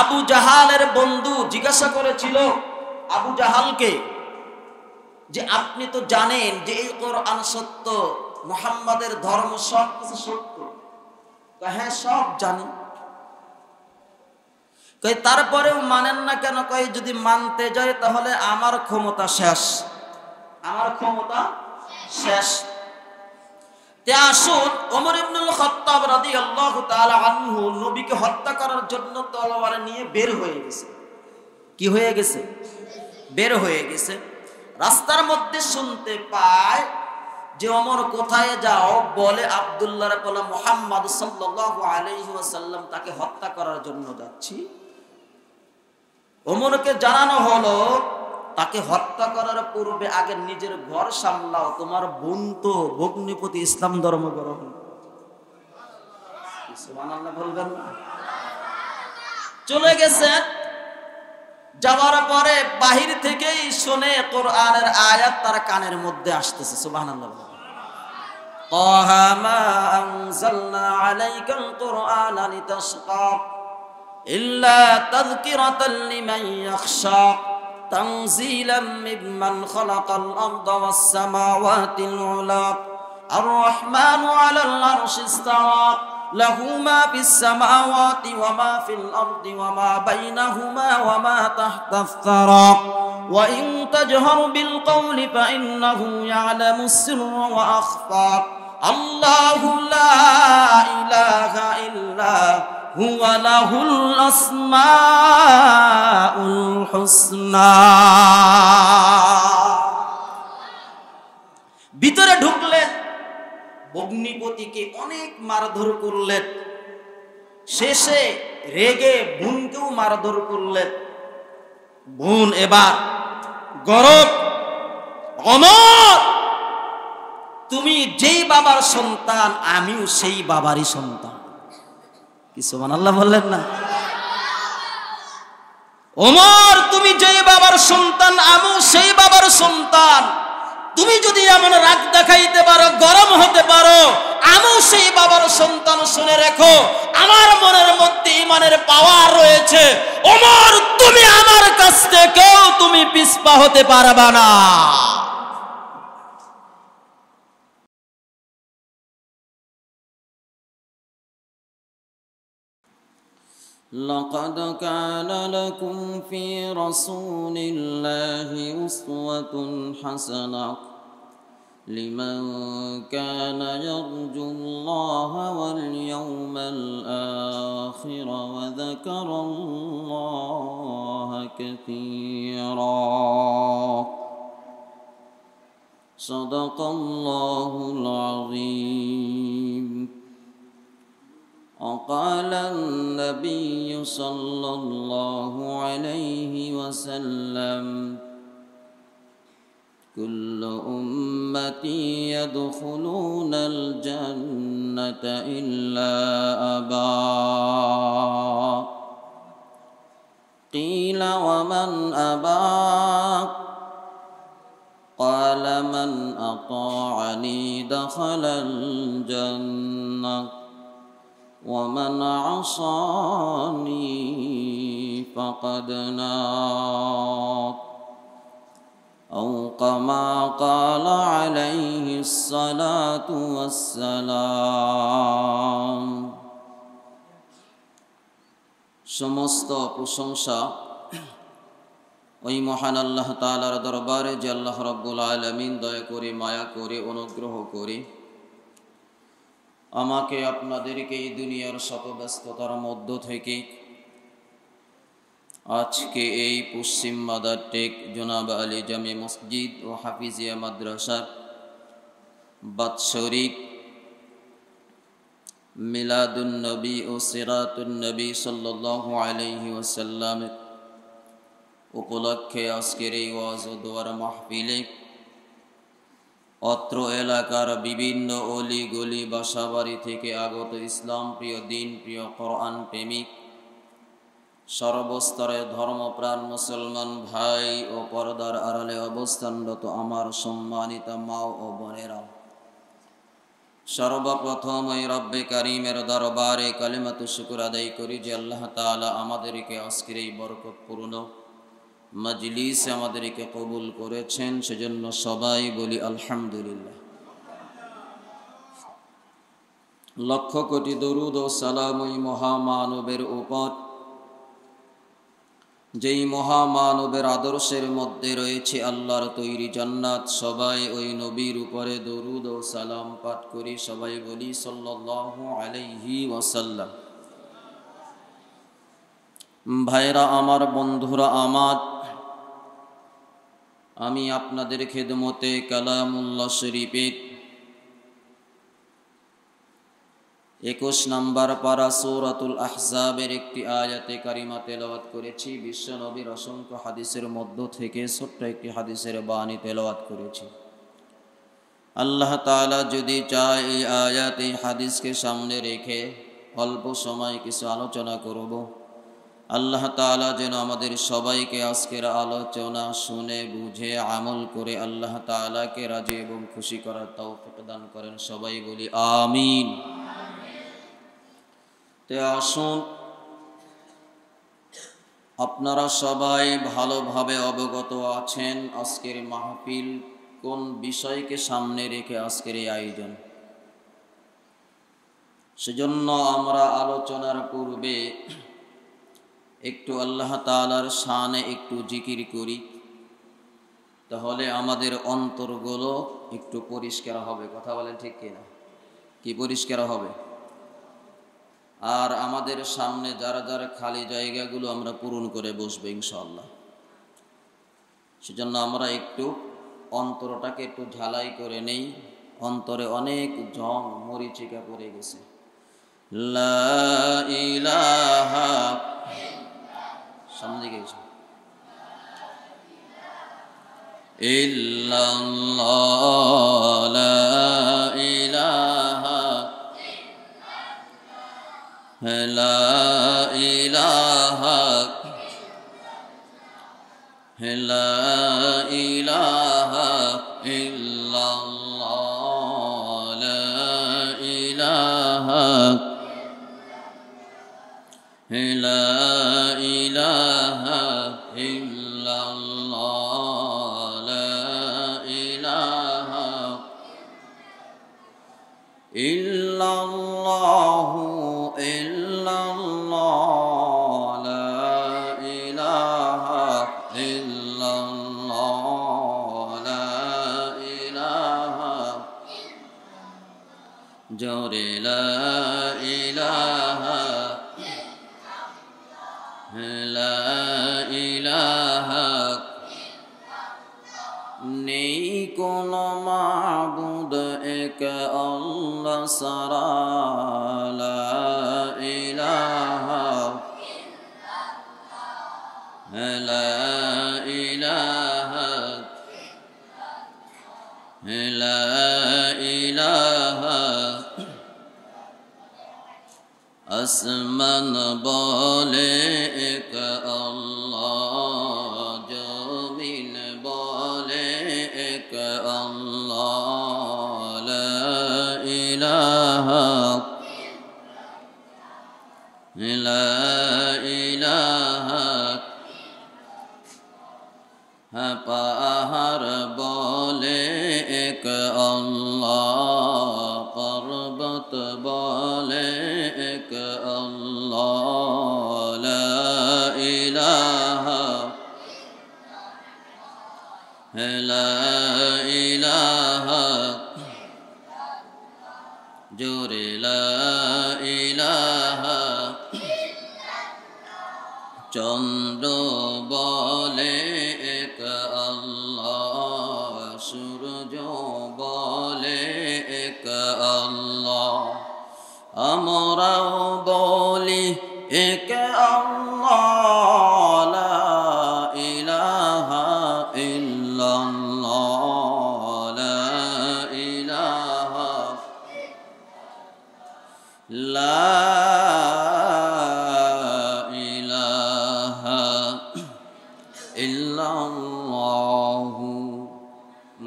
আবু জাহালের বন্ধু জিজ্ঞাসা করেছিল আবু জাহালকে যে আপনি তো জানেন যে এই কোরআন সত্য, মুহাম্মাদের ধর্ম সব কিছু সত্য। হ্যাঁ, সব জানি। তারপরেও মানেন না কেন? যদি মানতে যাই তাহলে আমার ক্ষমতা শেষ, আমার ক্ষমতা শেষ। আসুন, ওমর ইবনুল খাত্তাব রাদিয়াল্লাহু তাআলা আনহু নবীকে হত্যা করার জন্য তলোয়ার নিয়ে বের হয়ে গেছে। কি হয়ে গেছে? বের হয়ে গেছে। রাস্তার মধ্যে শুনতে পায় যে ওমর কোথায় যাও? বলে আব্দুল্লাহর বলে মুহাম্মদ সাল্লাল্লাহু আলাইহি ওয়াসাল্লাম তাকে হত্যা করার জন্য যাচ্ছি। ওমরকে জানানো হলো তাকে হত্যা করার পূর্বে আগে নিজের ঘর সামলাও, তোমার বোন তো ভগ্নিপতি ইসলাম ধর্ম গ্রহণ। সুবহানাল্লাহ বলবেন না? চলে গেছে। যাওয়ার পরে বাহির থেকেই শুনে কোরআনের আয়াত তার কানের মধ্যে আসতেছে। সুবহানাল্লাহ। তাহা মা আনজালনা আলাইকাল কুরআনা লিতাশকা ইল্লা তাযকিরাতাল লিমান ইয়াখশা তানজিলাম মিম্মান খালাকাল আরদা ওয়াস সামাওয়াতিল উলা আর রাহমানু আলাল আরশি ইসতাওয়া له ما في السماوات وما في الأرض وما بينهما وما تحت الثرى وإن تجهر بالقول فإنه يعلم السر وأخفى الله لا إله إلا هو له الأسماء الحسنى। ভিতরে ঢুকলেন, ভগ্নিপতিকে অনেক মারধর করলেন, শেষে রেগে বোনকেও মারধর করলেন। বোন এবার গরব, ওমর তুমি যেই বাবার সন্তান আমিও সেই বাবারই সন্তান। কি সুবহানাল্লাহ বললেন না? ওমর তুমি যেই বাবার সন্তান আমিও সেই বাবার সন্তান। তুমি যদি এমন রাগ দেখাইতে পারো, গরম হতে পারো, আমিও সেই বাবার সন্তান। শুনে রেখো, আমার মনের মধ্যে ঈমানের পাওয়ার রয়েছে। ওমর তুমি আমার কাছ থেকেও তুমি পিছপা হতে পারবা না। لقد كان لكم في رسول الله أسوة حسنة لمن كان يرجو الله واليوم الآخر وذكر الله كثيرا صدق الله العظيم وقال النبي صلى الله عليه وسلم كل أمتي يدخلون الجنة إلا أبا قيل ومن أبى قال من أطاعني دخل الجنة ومن عصاني فقد نار أو كما قال عليه الصلاة والسلام। সমস্ত প্রশংসা ওই মহান আল্লাহ তাআলার দরবারে যে আল্লাহ রাব্বুল আলামিন দয়া করে, মায়া করে, অনুগ্রহ করে আমাকে আপনাদেরকে এই দুনিয়ার শত ব্যস্ততার মধ্য থেকে আজকে এই পশ্চিম মাদারটেক জনাব আলী জামে মসজিদ ও হাফিজিয়া মাদ্রাসার বাৎসরিক মিলাদুন নবী ও সিরাতুন নবী সাল্লাল্লাহু আলাইহি ওয়াসাল্লাম উপলক্ষে আজকের এই ওয়াজ ও দোয়ার মাহফিলে অত্র এলাকার বিভিন্ন অলি গলি বাসাবাড়ি থেকে আগত ইসলাম প্রিয়, দিন প্রিয়, কোরআন প্রেমিক, সর্বস্তরের ধর্মপ্রাণ মুসলমান ভাই ও পর্দার আড়ালে অবস্থানরত আমার সম্মানিত মা ও বোনেরা, সর্বপ্রথম ওই রব্বে কারিমের দরবারে কালিমাতু শুকর আদায় করি যে আল্লাহ তাআলা আমাদেরকে আজকের এই বরকতপূর্ণ মজলিসে আমাদেরকে কবুল করেছেন, সেজন্য সবাই বলি আলহামদুলিল্লাহ। লক্ষ কোটি দরুদ ও সালাম ওই মহামানবের উপর, যেই মহামানবের আদর্শের মধ্যে রয়েছে আল্লাহর তৈরি জান্নাত। সবাই ওই নবীর উপরে দরুদ ও সালাম পাঠ করি, সবাই বলি সাল্লাল্লাহু আলাইহি ওয়াসাল্লাম। ভাইরা আমার, বন্ধুরা আমার, আমি আপনাদের খেদমতে কালামুল্লাহ শরীফের 21 নম্বর পারা সূরাতুল আহজাবের একটি আয়াতে কারিমা তেলাওয়াত করেছি। বিশ্ব নবীর অসংখ্য হাদিসের মধ্য থেকে ছোট্ট একটি হাদিসের বাণী তেলাওয়াত করেছি। আল্লাহ তাআলা যদি চায় এই আয়াত, এই হাদিসকে সামনে রেখে অল্প সময় কিছু আলোচনা করব। আল্লাহ তাআলা যেন আমাদের সবাইকে আজকের আলোচনা শুনে বুঝে আমল করে আল্লাহ তাআলাকে রাজি এবং খুশি করার তৌফিক দান করেন। সবাই বলি আমিন। তে আসুন, আপনারা সবাই ভালোভাবে অবগত আছেন আজকের মাহফিল কোন বিষয়কে সামনে রেখে আজকের এই আয়োজন। সেজন্য আমরা আলোচনার পূর্বে একটু আল্লাহ তাআলার শানে একটু জিকির করি, তাহলে আমাদের অন্তরগুলো একটু পরিষ্কার হবে। কথা বলেন ঠিক কিনা? কি পরিষ্কার হবে? আর আমাদের সামনে যারা যারা খালি জায়গাগুলো আমরা পূরণ করে বসবো ইনশাআল্লাহ। সেজন্য আমরা একটু অন্তরটাকে একটু ঝালাই করে নেই। অন্তরে অনেক জং মরিচিকা পড়ে গেছে। লা ইলাহা, সামনে গেছে, ইল্লাল্লাহ, লা ইলাহা, লা ইলাহা, লা ইলাহা ইল্লাল্লাহ, লা ইলাহা, লা ইলাহা ইল্লাল্লাহ, লা ইলাহা ইল্লাল্লাহু ইল্লাল্লাহ, লা ইলাহা ইল্লাল্লাহ, লা ইলাহা, জোরে লা ইলাহা, লা ইলাহা, নেই কোন মাবুদ এক আল্লাহ ছাড়া, লা ইলাহা, লা ইলাহা, লা ইলাহা, আসমান বলে এক আল্লাহ, জমিন বলে এক আল্লাহ, লা ইলাহা, লা ইলাহা, পাহাড় বলে এক আল্লাহ, পর্বত বলে এক আল্লাহ, লা ইলাহা, লা ইলাহা, জোরে লা ইলাহা, চন্দ্র বলে এক আল্লাহ, সূর্য বলে এক আল্লাহ, আমরাও বলি এক আল্লাহ, লা ইলাহা ইল্লাল্লাহ, লা ইলাহা, লা ইলাহা ইল্লাল্লাহু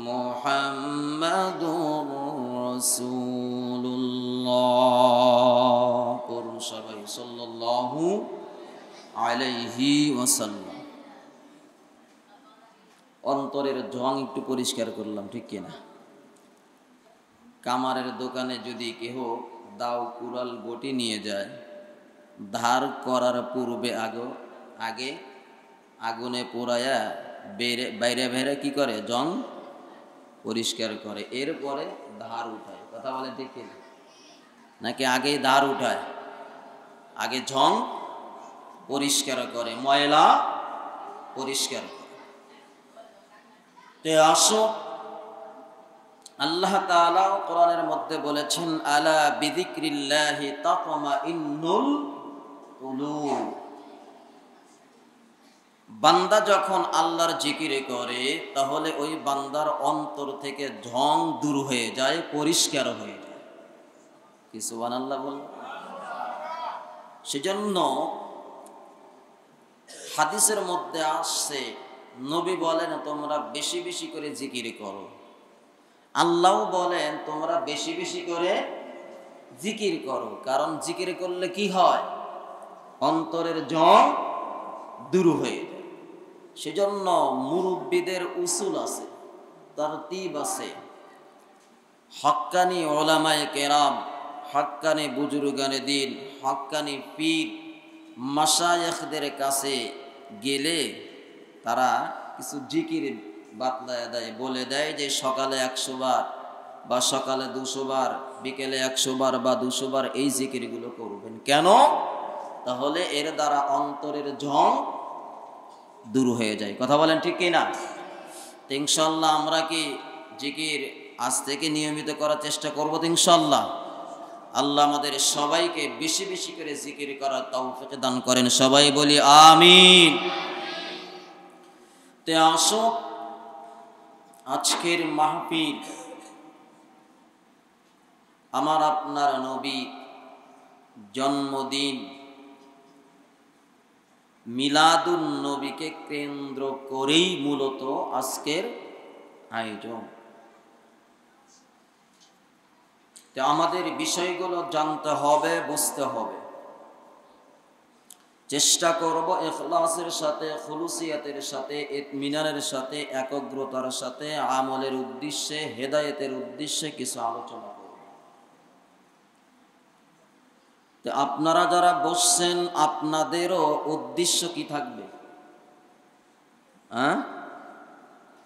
মুহাম্মাদুর রাসূল আলাইহি ওয়াসাল্লাম। অন্তরের জং একটু পরিষ্কার করলাম, ঠিক কিনা? কামারের দোকানে যদি কেহ দাও কুড়াল বটি নিয়ে যায়, ধার করার পূর্বে আগে আগুনে পোড়ায়া বাইরে বাইরে কি করে? জং পরিষ্কার করে, এরপরে ধার উঠায়। কথা বলে ঠিক কিনা? নাকি আগেই ধার উঠায়? আগে জং পরিষ্কার করে, ময়লা পরিষ্কার করে। তে আসো, আল্লাহ তাআলা কোরআনের মধ্যে বলেছেন, আলা বিযিকরিল্লাহি তাতমাইন্নুল কুলুব। বান্দা যখন আল্লাহর জিকির করে, তাহলে ওই বান্দার অন্তর থেকে ঝং দূর হয়ে যায়, পরিষ্কার হয়ে যায়। কি সুবহানাল্লাহ বল। সেজন্য হাদিসের মধ্যে আসছে, নবী বলেন তোমরা বেশি বেশি করে জিকির করো। আল্লাহ বলেন তোমরা বেশি বেশি করে জিকির করো। কারণ জিকির করলে কি হয়? অন্তরের জং দূর হয়ে যায়। সেজন্য মুরব্বীদের উসুল আছে, তারতিব আছে। হক্কানি ওলামায়ে কেরাম, হক্কানি বুজুর্গানে দিন, হক্কানি পীর, মাশায়েখদের কাছে গেলে তারা কিছু জিকির বাতলায় দেয়, বলে দেয় যে সকালে 100 বার বা সকালে 200 বার, বিকেলে 100 বার বা 200 বার এই জিকিরগুলো করবেন। কেন? তাহলে এর দ্বারা অন্তরের জং দূর হয়ে যায়। কথা বলেন ঠিক কিনা? ইনশাআল্লাহ আমরা কি জিকির আজ থেকে নিয়মিত করার চেষ্টা করবো তো ইনশাআল্লাহ। আল্লাহ আমাদের সবাইকে বেশি বেশি করে জিকির করার তৌফিক দান করেন, সবাই বলি আমিন। তে আসো, আজকের মাহফিল আমার আপনার নবী জন্মদিন মিলাদুন নবীকে কেন্দ্র করেই মূলত আজকের আয়োজন। তো আমাদের বিষয়গুলো জানতে হবে, বুঝতে হবে। চেষ্টা করব ইখলাসের সাথে, খুলুসিয়াতের সাথে, ইতমিনানের সাথে, একগ্রতার সাথে, আমলের উদ্দেশ্যে, হেদায়েতের উদ্দেশ্যে কিছু আলোচনা করব। তো আপনারা যারা বসছেন, আপনাদেরও উদ্দেশ্য কি থাকবে?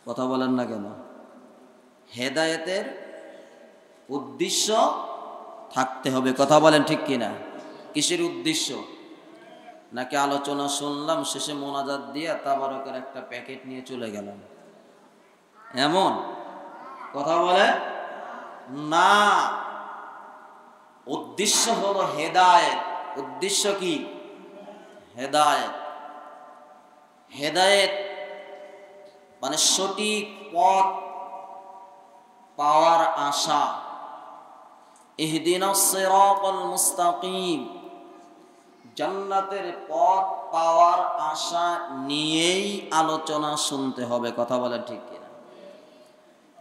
কথা বলেন না কেন? হেদায়েতের উদ্দেশ্য থাকতে হবে। কথা বলেন ঠিক কিনা? কিসের উদ্দেশ্য? নাকি আলোচনা শুনলাম, শেষে মোনাজাত দিয়ে তাবারকের একটা প্যাকেট নিয়ে চলে গেলাম, এমন? কথা বলে না। উদ্দেশ্য হলো হেদায়েত। উদ্দেশ্য কি? হেদায়েত। হেদায়েত মানে সঠিক পথ পাওয়ার আশা। ইহদিনাস সিরাতাল মুস্তাকিম, জান্নাতের পথ পাওয়ার আশা নিয়েই আলোচনা শুনতে হবে। কথা বলেন ঠিক কিনা?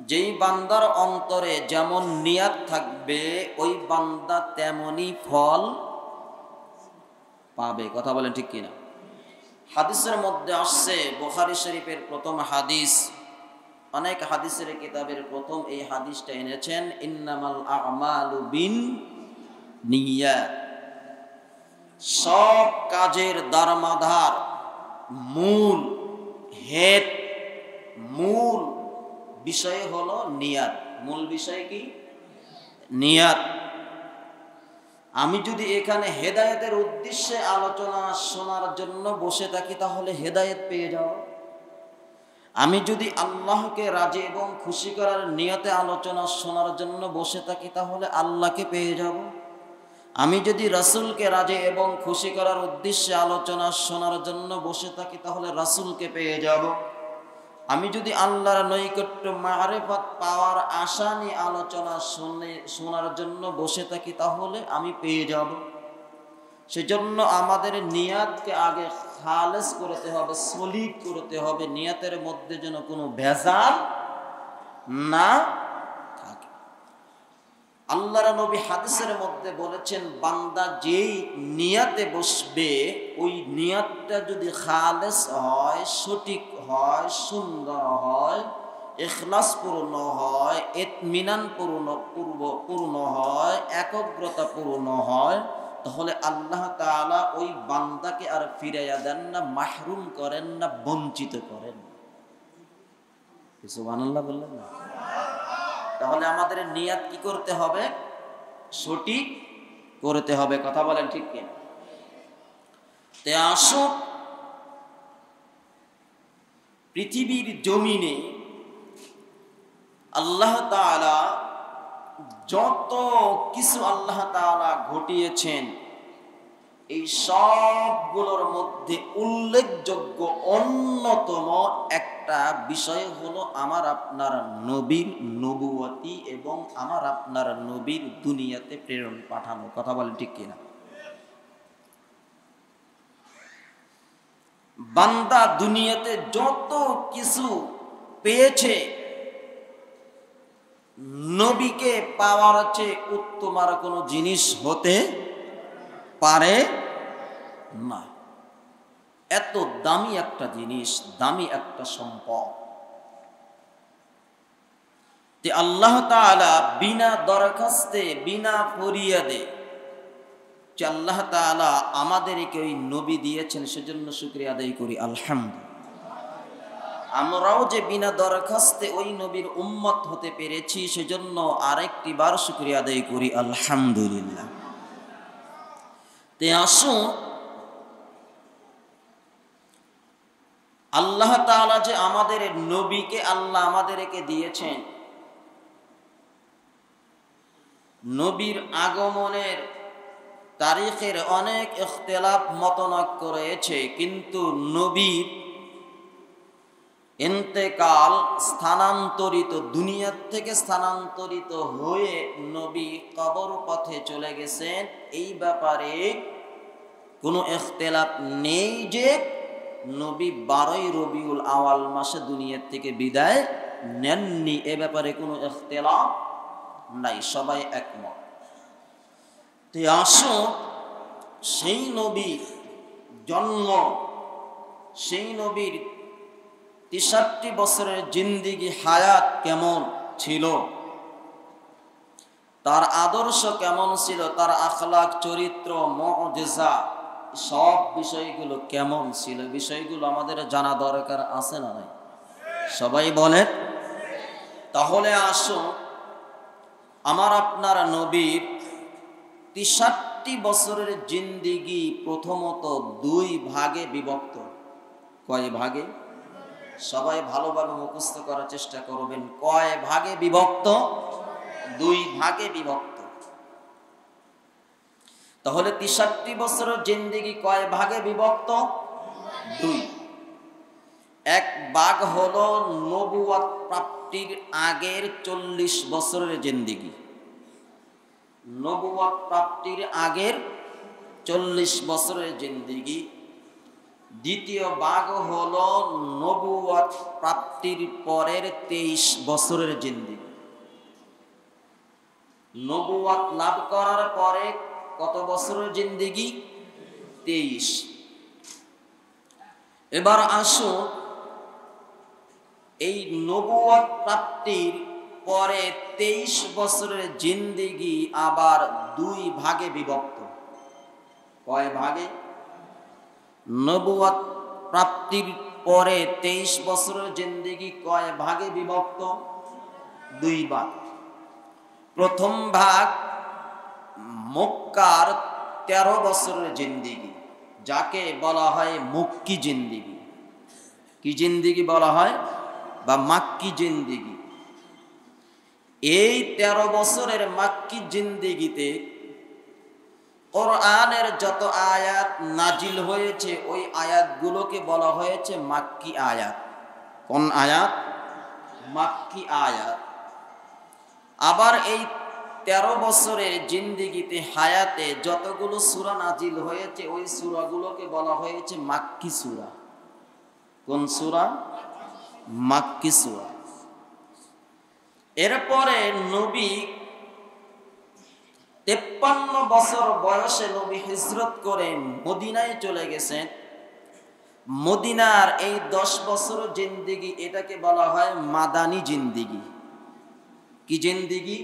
যেই বান্দার অন্তরে যেমন নিয়াত থাকবে, ওই বান্দা তেমনই ফল পাবে। কথা বলেন ঠিক কিনা? হাদিসের মধ্যে আসছে, বুখারী শরীফের প্রথম হাদিস, অনেক হাদিসের কিতাবের প্রথম এই হাদিসটা এনেছেন, ইন্নামাল আমালু বিন নিয়াত। সব কাজের দারমাদার, মূল হেড, মূল বিষয় হলো নিয়াত। মূল বিষয় কি? নিয়াত। আমি যদি এখানে হেদায়েতের উদ্দেশ্যে আলোচনা শোনার জন্য বসে থাকি, তাহলে হেদায়েত পেয়ে যাও। আমি যদি আল্লাহকে রাজি এবং খুশি করার নিয়তে আলোচনা শোনার জন্য বসে থাকি, তাহলে আল্লাহকে পেয়ে যাব। আমি যদি রাসূলকে রাজি এবং খুশি করার উদ্দেশ্যে আলোচনা শোনার জন্য বসে থাকি, তাহলে রাসূলকে পেয়ে যাব। আমি যদি আল্লাহর নৈকট্য মারিফত পাওয়ার আশা নিয়ে আলোচনা শোনার জন্য বসে থাকি, তাহলে আমি পেয়ে যাব। সেজন্য আমাদের নিয়াতকে আগে খালেস করতে হবে, সলিড করতে হবে। নিয়াতের মধ্যে যেন কোনো ভেজাল না থাকে। আল্লাহর নবী হাদিসের মধ্যে বলেছেন, বান্দা যেই নিয়াতে বসবে ওই নিয়াতটা যদি খালেস হয়, সঠিক হয়, সুন্দর হয়, ইখলাস পূর্ণ হয়, ইতমিনান পূর্ণ হয়, একগ্রতা পূর্ণ হয়, তাহলে আল্লাহ তাআলা ওই বান্দাকে আর ফিরাইয়া দেন না, মাহরুম করেন না, বঞ্চিত করেন। সুবহানাল্লাহ বললেন না? তাহলে আমাদের নিয়াত কি করতে হবে? সঠিক করতে হবে। কথা বলেন ঠিক কিনা? তে আসো, পৃথিবীর জমিনে আল্লাহ তাআলা যত কিছু আল্লাহ তাআলা ঘটিয়েছেন, এই সবগুলোর মধ্যে উল্লেখযোগ্য অন্যতম একটা বিষয় হলো আমার আপনার নবীর নবুয়তি এবং আমার আপনার নবীর দুনিয়াতে প্রেরণ পাঠানো। কথা বলেন ঠিক কিনা? বান্দা দুনিয়াতে যত কিছু পেয়েছে, নবীকে পাওয়ার চেয়ে উত্তম আর কোনো জিনিস হতে পারে না। এত দামি একটা জিনিস, দামি একটা সম্পদ যে আল্লাহ তাআলা বিনা দরখাস্তে, বিনা ফরিয়াদে যে আল্লাহ তাআলা আমাদেরকে ওই নবী দিয়েছেন, সেজন্য শুকরিয়া আদায় করি আলহামদুলিল্লাহ। আমরাও যে বিনা দরখাস্তে ওই নবীর উম্মত হতে পেরেছি, সেজন্য আরেকটি বার শুকরিয়া আদায় করি আলহামদুলিল্লাহ। তে আসুন, আল্লাহ তাআলা যে আমাদের নবীকে আল্লাহ আমাদেরকে দিয়েছেন, নবীর আগমনের তারিখের অনেক ইখতিলাফ মতনৈক্য রয়েছে, কিন্তু নবীর ইন্তেকাল, স্থানান্তরিত, দুনিয়ার থেকে স্থানান্তরিত হয়ে নবী কবর পথে চলে গেছেন, এই ব্যাপারে কোনো ইখতিলাফ নেই যে নবী 12ই রবিউল আওয়াল মাসে দুনিয়ার থেকে বিদায় নেননি। এ ব্যাপারে কোনো ইখতিলাফ নাই, সবাই একমত। তে আসো, সেই নবীর জন্ম, সেই নবীর 63 বছরের জিন্দিগি হায়াত কেমন ছিল, তার আদর্শ কেমন ছিল, তার আখলাক, চরিত্র, মুজিজা, সব বিষয়গুলো কেমন ছিল, বিষয়গুলো আমাদের জানা দরকার আছে না নাই? সবাই বলেন। তাহলে আসো, আমার আপনার নবীর 63 বছরের জিন্দিগি প্রথমত 2 ভাগে বিভক্ত। কয় ভাগে? সবাই ভালোভাবে মুখস্থ করার চেষ্টা করবেন। কয় ভাগে বিভক্ত? 2 ভাগে বিভক্ত। তাহলে 63 বছরের জিন্দিগি কয় ভাগে বিভক্ত? 2। এক ভাগ হলো নবুয়ত প্রাপ্তির আগের 40 বছরের জিন্দিগি, নবুয়ত প্রাপ্তির আগের 40 বছরের জিন্দিগি। দ্বিতীয় ভাগ হলো নবুয়ত প্রাপ্তির পরের 23 বছরের জিন্দিগি। নবুয়ত লাভ করার পরে কত বছরের জিন্দিগি? 23। এবার আসো, এই নবুয়ত প্রাপ্তির পরে 23 বছরের জিন্দিগি আবার 2 ভাগে বিভক্ত। কয় ভাগে? নবুয়ত প্রাপ্তির পরে 23 বছরের জিন্দিগি কয় ভাগে বিভক্ত? 2 ভাগ। প্রথম ভাগ মক্কার 13 বছরের জিন্দিগি, যাকে বলা হয় মক্কি জিন্দিগি। কি জিন্দিগি বলা হয়? বা মাক্কি জিন্দিগি। এই 13 বছরের মাক্কি জিন্দিগিতে কোরআনের যত আয়াত নাজিল হয়েছে, ওই আয়াতগুলোকে বলা হয়েছে মাক্কি আয়াত। কোন আয়াত? মাক্কি আয়াত। আবার এই 13 বছরের জিন্দিগিতে, হায়াতে যতগুলো সূরা নাজিল হয়েছে, ওই সূরাগুলোকে বলা হয়েছে মাক্কি সূরা। কোন সূরা? মাক্কি সূরা। এরপরে নবী 53 বছর বয়সে নবী হিজরত করে মদিনায় চলে গেছেন। মদিনার এই 10 বছর জিন্দেগি, এটাকে বলা হয় মাদানী জিন্দেগি। কি জিন্দেগি?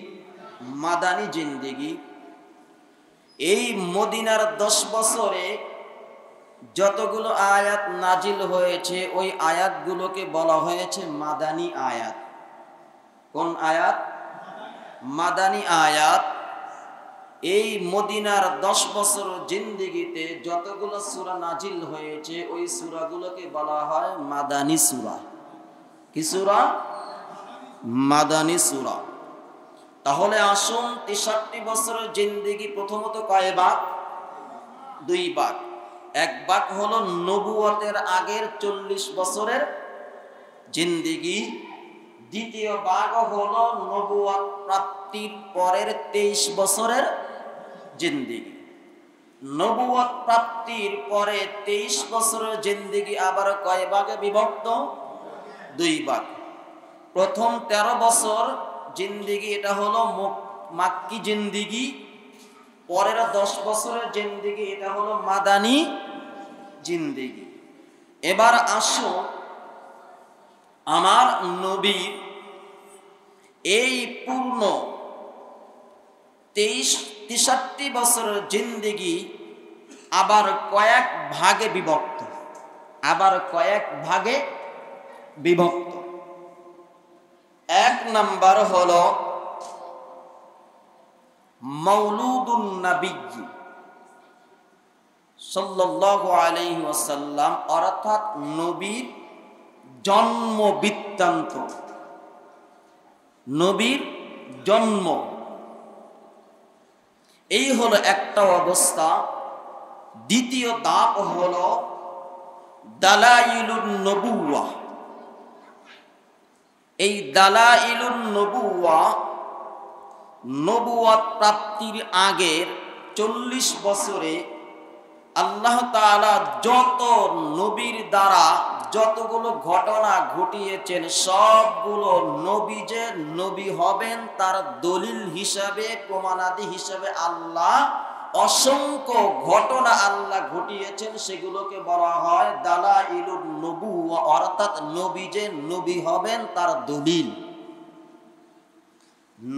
মাদানী জিন্দেগি। এই মদিনার 10 বছরে যতগুলো আয়াত নাজিল হয়েছে, ওই আয়াতগুলোকে বলা হয়েছে মাদানী আয়াত। কোন আয়াত? মাদানী আয়াত। এই মদিনার 10 বছর জিন্দেগিতে যতগুলো সূরা নাজিল হয়েছে, ওই সূরাগুলোকে বলা হয় মাদানী সূরা। কি সূরা? মাদানী সূরা। তাহলে আসুন, 63 বছরের জিন্দেগি প্রথমত কয় ভাগ? 2 ভাগ। এক ভাগ হলো নবুয়তের আগের 40 বছরের জিন্দেগি, দ্বিতীয় ভাগ হলো নবুয়ত প্রাপ্তির পরের 23 বছরের জিন্দেগি। নবুয়ত প্রাপ্তির পরে 23 বছরের জিন্দেগি আবার কয় ভাগে বিভক্ত? 2 ভাগ। প্রথম 13 বছর জিন্দেগি, এটা হলো মাক্কি জিন্দেগি। পরের 10 বছরের জিন্দেগি, এটা হলো মাদানী জিন্দেগি। এবার আসো, আমার নবীর এই পূর্ণ 63 বছরের জিন্দেগি আবার কয়েক ভাগে বিভক্ত। আবার কয়েক ভাগে বিভক্ত। 1 নাম্বার হলো মাউলুদুন নবী সাল্লাল্লাহু আলাইহি ওয়াসাল্লাম, অর্থাৎ নবীর জন্ম বৃত্তান্ত। নবীর জন্ম, এই হলো একটা অবস্থা। দ্বিতীয় ধাপ হলো দালাইলুন নবুওয়া। এই দালাইলুন নবুওয়া, নবুয়ত প্রাপ্তির আগের 40 বছরে আল্লাহ তাআলা যত নবীর দ্বারা যতগুলো ঘটনা ঘটিয়েছেন, সবগুলো নবী যে নবী হবেন তার দলিল হিসাবে, প্রমাণাদি হিসাবে আল্লাহ অসংখ্য ঘটনা আল্লাহ ঘটিয়েছেন। সেগুলোকে বলা হয় দালাইলুন নবুওয়া, অর্থাৎ নবী যে নবী হবেন তার দলিল।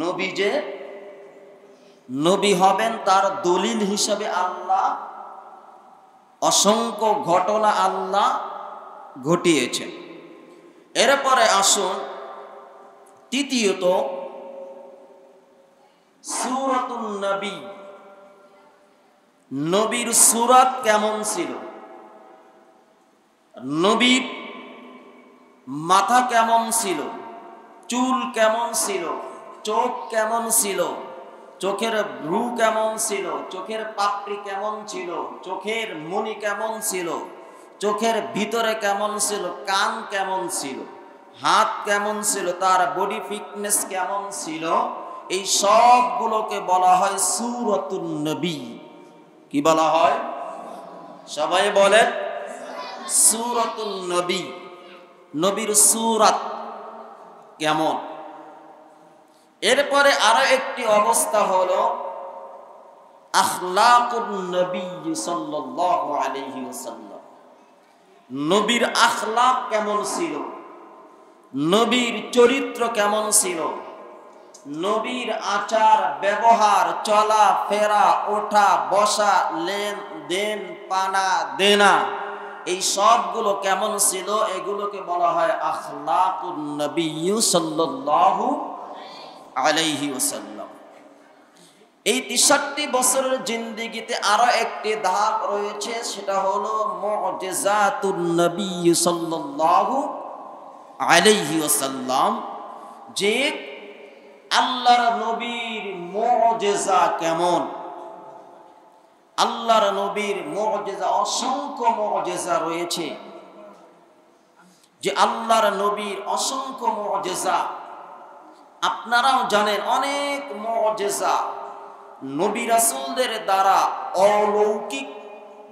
নবী যে নবী হবেন তার দলিল হিসাবে আল্লাহ অসংখ্য ঘটনা আল্লাহ ঘটিয়েছেন। এরপরে আসুন, তৃতীয়ত সূরাতুন নবী। নবীর সূরত কেমন ছিল? নবীর মাথা কেমন ছিল? চুল কেমন ছিল? চোখ কেমন ছিল? চোখের ভ্রু কেমন ছিল? চোখের পাপড়ি কেমন ছিল? চোখের মণি কেমন ছিল? চোখের ভিতরে কেমন ছিল? কান কেমন ছিল? হাত কেমন ছিল? তার বডি ফিটনেস কেমন ছিল? এই সবগুলোকে বলা হয় সূরাতুন নবী। কি বলা হয়? সবাই বলেন সূরাতুন নবী। নবীর সূরত কেমন? এরপরে আরো একটি অবস্থা হলো আখলাকুন নবী সাল্লাল্লাহু আলাইহি ওয়াসাল্লাম। নবীর আখলাক কেমন ছিল? নবীর চরিত্র কেমন ছিল? নবীর আচার ব্যবহার, চলা ফেরা, ওঠা বসা, লেনদেন, পানা দেনা, এই সবগুলো কেমন ছিল? এগুলোকে বলা হয় আখলাকুন নবী সাল্লাল্লাহু আলাইহি ওয়াসাল্লাম। এই 63 বছরের জিন্দেগিতে আরো একটি ধাপ রয়েছে, সেটা হলো মুজিজাতুন নবী সাল্লাল্লাহু আলাইহি ওয়াসাল্লাম। যে আল্লাহর নবীর মুজিজা কেমন? আল্লাহর নবীর মুজিজা, অসংখ্য মুজিজা রয়েছে। যে আল্লাহর নবীর অসংখ্য মুজিজা, আপনারাও জানেন অনেক মুজিজা নবী রাসূলদের দ্বারা অলৌকিক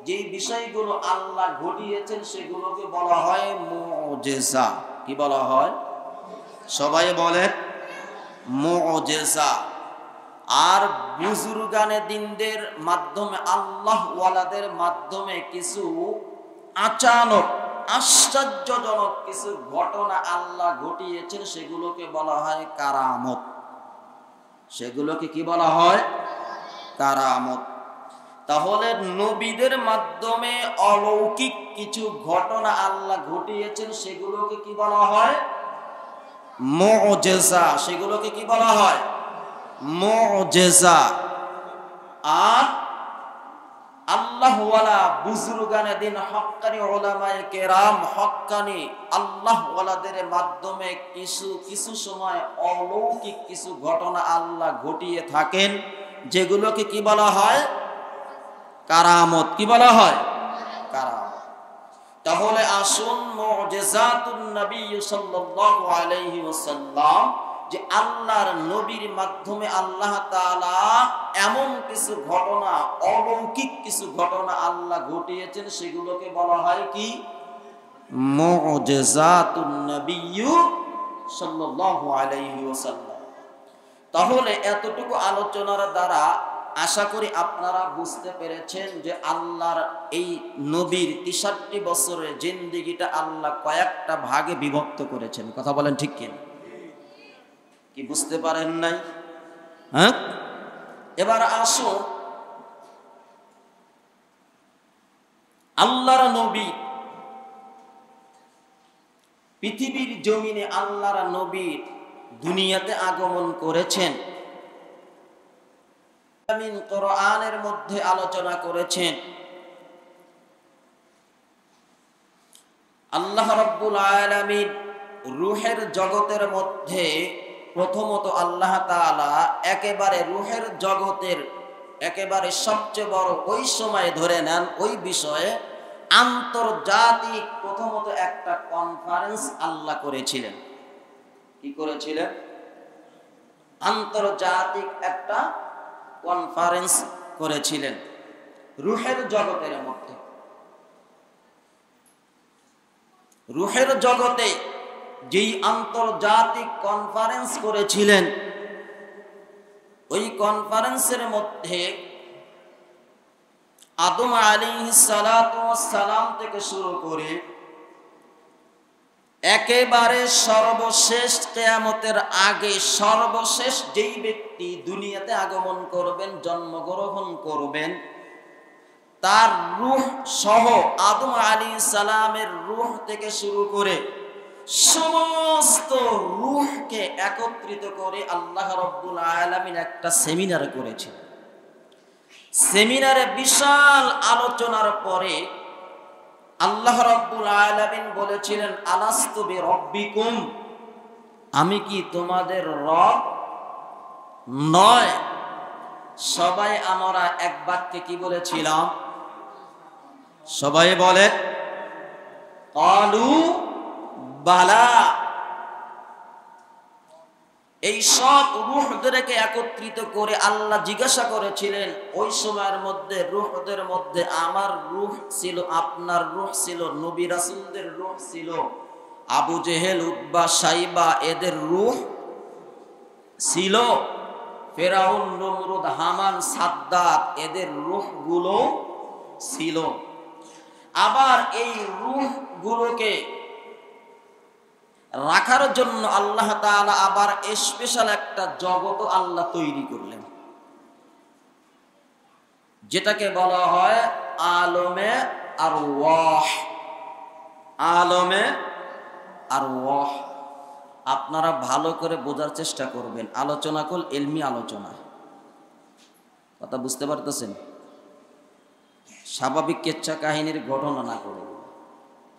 যে বিষয়গুলো আল্লাহ ঘটিয়েছেন সেগুলোকে বলা হয় মুজিজা। কি বলা হয়? সবাই বলেন মুজিজা। আর বুজুর্গানে দিনদের মাধ্যমে, আল্লাহ ওয়ালাদের মাধ্যমে কিছু আচানক আশ্চর্যজনক কিছু ঘটনা আল্লাহ ঘটিয়েছেন, সেগুলোকে বলা হয় কারামত। সেগুলোকে কি বলা হয়? কারামত। তাহলে নবীদের মাধ্যমে অলৌকিক কিছু ঘটনা আল্লাহ ঘটিয়েছেন, সেগুলোকে কি বলা হয়? মুজিজা। সেগুলোকে কি বলা হয়? মুজিজা। আর আল্লাহ ওয়ালা বুজুর্গানে দিন, হক্কানি উলামায়ে কেরাম, হক্কানি আল্লাহ ওয়ালাদের মাধ্যমে কিছু কিছু সময় অলৌকিক কিছু ঘটনা আল্লাহ ঘটিয়ে থাকেন, যেগুলোকে কি বলা হয়? কারামত। কি বলা হয়? কারামত। তাহলে আসুন, মুজিজাতুন নবী সাল্লাল্লাহু আলাইহি ওয়াসাল্লাম, যে আল্লাহর নবীর মাধ্যমে আল্লাহ তাআলা এমন কিছু ঘটনা, অলৌকিক কিছু ঘটনা আল্লাহ ঘটিয়েছেন, সেগুলোকে বলা হয় কি? মুজিজাতুন নবী সাল্লাল্লাহু আলাইহি ওয়াসাল্লাম। তাহলে এতটুকু আলোচনার দ্বারা আশা করি আপনারা বুঝতে পেরেছেন যে আল্লাহর এই নবীর 63 বছরের জিন্দেগিটা আল্লাহ কয়েকটা ভাগে বিভক্ত করেছেন। কথা বলেন ঠিক কিনা? কি বুঝতে পারেন নাই? হ্যাঁ, এবার আসুন, আল্লাহর নবী পৃথিবীর জমিনে, আল্লাহর নবী দুনিয়াতে আগমন করেছেন। কোরআনের মধ্যে আলোচনা করেছেন, আল্লাহ রাব্বুল আলামিন রূহের জগতের মধ্যে প্রথমত আল্লাহ তাআলা একেবারে রূহের জগতের একেবারে সবচেয়ে বড় ওই সময় ধরে নেন, ওই বিষয়ে আন্তর্জাতিক প্রথমত একটা কনফারেন্স আল্লাহ করেছিলেন। কি করেছিলেন? আন্তর্জাতিক একটা কনফারেন্স করেছিলেন রূহের জগতের মধ্যে। রূহের জগতে যেই আন্তর্জাতিক কনফারেন্স করেছিলেন, ওই কনফারেন্সের মধ্যে আদম আলাইহিস সালাতু ওয়াস সালাম থেকে শুরু করে একেবারে সর্বশেষ কিয়ামতের আগে সর্বশেষ যেই ব্যক্তি দুনিয়াতে আগমন করবেন, জন্মগ্রহণ করবেন, তার রূহ সহ আদম আলাইহিস সালামের রূহ থেকে শুরু করে সমস্ত রূহকে একত্রিত করে আল্লাহ রাব্বুল আলামিন একটা সেমিনার করেছেন। সেমিনারে বিশাল আলোচনার পরে আল্লাহ রাব্বুল আলামিন বলেছিলেন, আলাস্তু বিরব্বিকুম, আমি কি তোমাদের রব নয়? সবাই আমরা এক বাক্যে কি বলেছিলাম? সবাই বলে ক্বালু বালা। এই সব রূহদেরকে একত্রিত করে আল্লাহ জিজ্ঞাসা করেছিলেন ওই সময়ের মধ্যে, রূহদের মধ্যে আমার রূহ ছিল, আপনার রূহ ছিল, নবী রাসূলদের রূহ ছিল, আবু জেহেল, উতবা, সাইবা এদের রূহ ছিল, ফেরাউন, নমরুদ, হামান, সাদ্দাত এদের রূহগুলো ছিল। আবার এই রূহগুলোকে রাখার জন্য আল্লাহ তাআলা আবার স্পেশাল একটা জগৎ আল্লাহ তৈরি করলেন, যেটাকে বলা হয় আলমে আরওয়াহ। আলমে আরওয়াহ। আপনারা ভালো করে বোঝার চেষ্টা করবেন, আলোচনা কল ইলমি আলোচনা। কথা বুঝতে পারতেছেন? স্বাভাবিক কেচ্ছা কাহিনীর ঘটনা না করে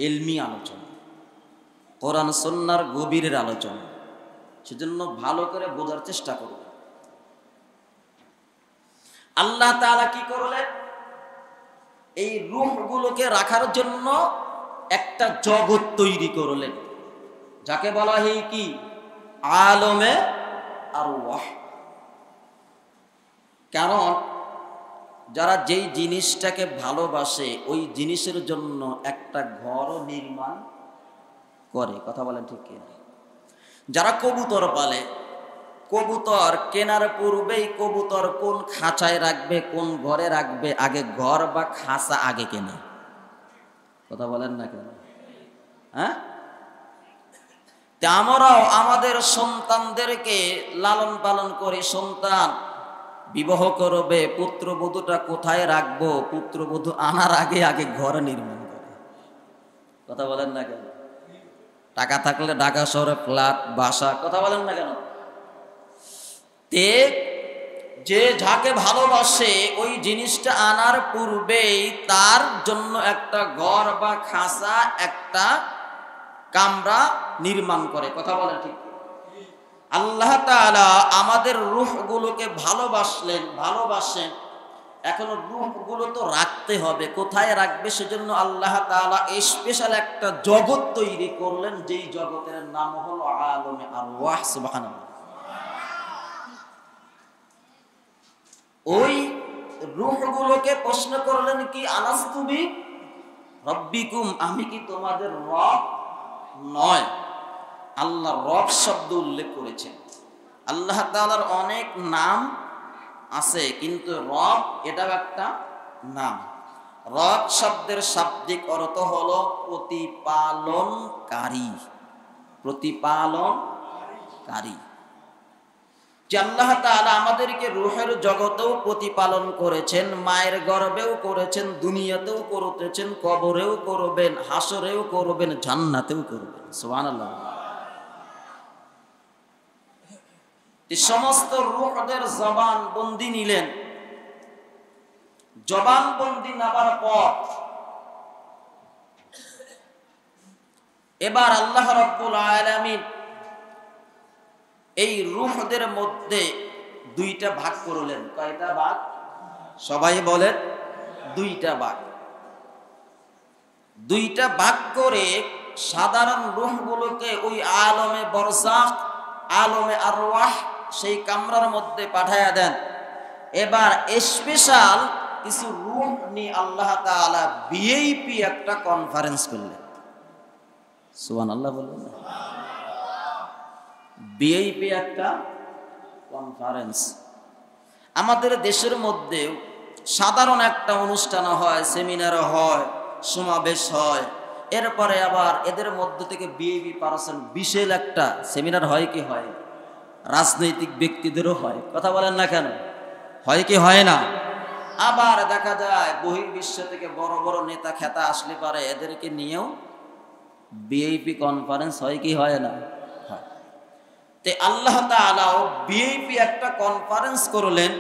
ইলমি আলোচনা, কোরআন সুন্নাহর গভীরের আলোচনা। সেজন্য ভালো করে বোঝার চেষ্টা করব। আল্লাহ তাআলা কি করলেন? এই রূহগুলোকে রাখার জন্য একটা জগৎ তৈরি করলেন, যাকে বলা হয় কি? আলমে আরওয়াহ। কারণ যারা যেই জিনিসটাকে ভালোবাসে ওই জিনিসের জন্য একটা ঘর নির্মাণ করে। কথা বলেন ঠিক কিনা? যারা কবুতর পালে, কবুতর কেনার পূর্বেই কবুতর কোন খাঁচায় রাখবে, কোন ঘরে রাখবে, আগে ঘর বা খাঁচা আগে কেনে? কথা বলেন না কেন? হ্যাঁ, আমরাও আমাদের সন্তানদেরকে লালন পালন করি। সন্তান বিবাহ করবে, পুত্রবধূটা কোথায় রাখবো, পুত্রবধূ আনার আগে আগে ঘর নির্মাণ করে। কথা বলেন না কেন? টাকা থাকলে ঢাকা শহরে ফ্ল্যাট, বাসা। কথা বলেন না কেন? যে যাকে ভালোবাসে ওই জিনিসটা আনার পূর্বেই তার জন্য একটা ঘর বা খাঁচা, একটা কামরা নির্মাণ করে। কথা বলেন ঠিক? আল্লাহ তাআলা আমাদের রূহগুলোকে ভালোবাসেন। এখন রূহগুলো তো রাখতে হবে, কোথায় রাখবে? সেজন্য আল্লাহ তাআলা স্পেশাল একটা জগৎ তৈরি করলেন, যেই জগতের নাম হলো আলমে আরওয়াহ। সুবহানাল্লাহ। ওই রূহগুলোকে প্রশ্ন করলেন কি, আলাস্তু বি রব্বিকুম, আমি কি তোমাদের রব নয়? আল্লাহ রব শব্দ উল্লেখ করেছেন। আল্লাহ তাআলার অনেক নাম আছে, কিন্তু রব এটাও একটা নাম। রব শব্দের শাব্দিক অর্থ হলো প্রতিপালনকারী। প্রতিপালনকারী। যে আল্লাহ তাআলা আমাদেরকে রূহের জগতেও প্রতিপালন করেছেন, মায়ের গর্ভেও করেছেন, দুনিয়াতেও করতেছেন, কবরেও করবেন, হাসরেও করবেন, জান্নাতেও করবেন। সুবহানাল্লাহ। এই সমস্ত রূহদের জবান বন্দি নিলেন। জবান বন্দি নেবার পর এবার আল্লাহ রাব্বুল আলামিন এই রূহদের মধ্যে দুইটা ভাগ করলেন। কয়টা ভাগ? সবাই বলেন, দুইটা ভাগ। দুইটা ভাগ করে সাধারণ রূহগুলোকে ওই আলমে বরজাখ, আলমে আরওয়াহ, সেই কামরার মধ্যে পাঠায়া দেন। এবার স্পেশাল কিছু রূহ নিয়ে আল্লাহ তাআলা ভিআইপি একটা কনফারেন্স করলেন। সুবহানাল্লাহ বললেন না? ভিআইপি একটা কনফারেন্স। আমাদের দেশের মধ্যে সাধারণ একটা অনুষ্ঠান হয়, সেমিনার হয়, সমাবেশ হয়, এরপরে আবার এদের মধ্যে থেকে ভিআইপি পারসন বিশাল একটা সেমিনার হয় কি হয়? রাজনৈতিক ব্যক্তিদেরও হয়। কথা বলেন না কেন? হয় কি হয় না? আবার দেখা যায় বহির্বিশ্ব থেকে বড় বড় নেতা খেতা আসলে পারে এদেরকে নিয়েও ভিআইপি কনফারেন্স হয় কি হয় না? হয়। তে আল্লাহ তাআলাও ভিআইপি একটা কনফারেন্স করলেন,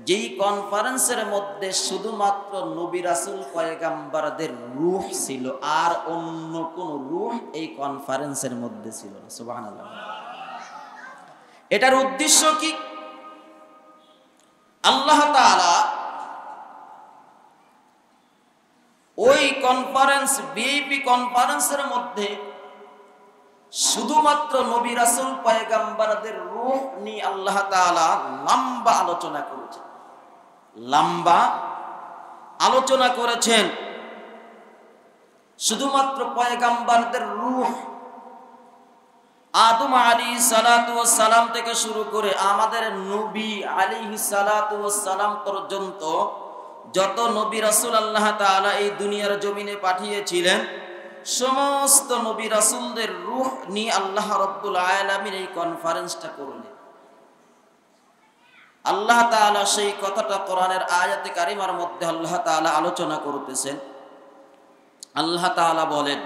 যেই কনফারেন্সের মধ্যে শুধুমাত্র নবী রাসূল পয়গাম্বরদের রূহ ছিল, আর অন্য কোন রূহ এই কনফারেন্সের মধ্যে ছিল না। সুবহানাল্লাহ। এটার উদ্দেশ্য কি? আল্লাহ তাআলা ওই কনফারেন্স, ভিআইপি কনফারেন্সের মধ্যে শুধুমাত্র নবী রাসূল পয়গাম্বরদের রূহ নিয়ে আল্লাহ তাআলা লম্বা আলোচনা করেছেন। লম্বা আলোচনা করেছেন। শুধুমাত্র পয়গাম্বরদের রূহ, আদম আলাইহিস সালাতু ওয়াস সালাম থেকে শুরু করে আমাদের নবী আলাইহিস সালাতু ওয়াস সালাম পর্যন্ত যত নবী রাসূল আল্লাহ তাআলা এই দুনিয়ার জমিনে পাঠিয়েছিলেন, সমস্ত নবী রাসূলদের রূহ নিয়ে আল্লাহ রাব্বুল আলামিন এই কনফারেন্সটা করলেন। আল্লাহ তাআলা সেই কথাটা কোরআনের আয়াতে কারিমার মধ্যে আল্লাহ তাআলা আলোচনা করতেছেন। আল্লাহ তাআলা বলেন,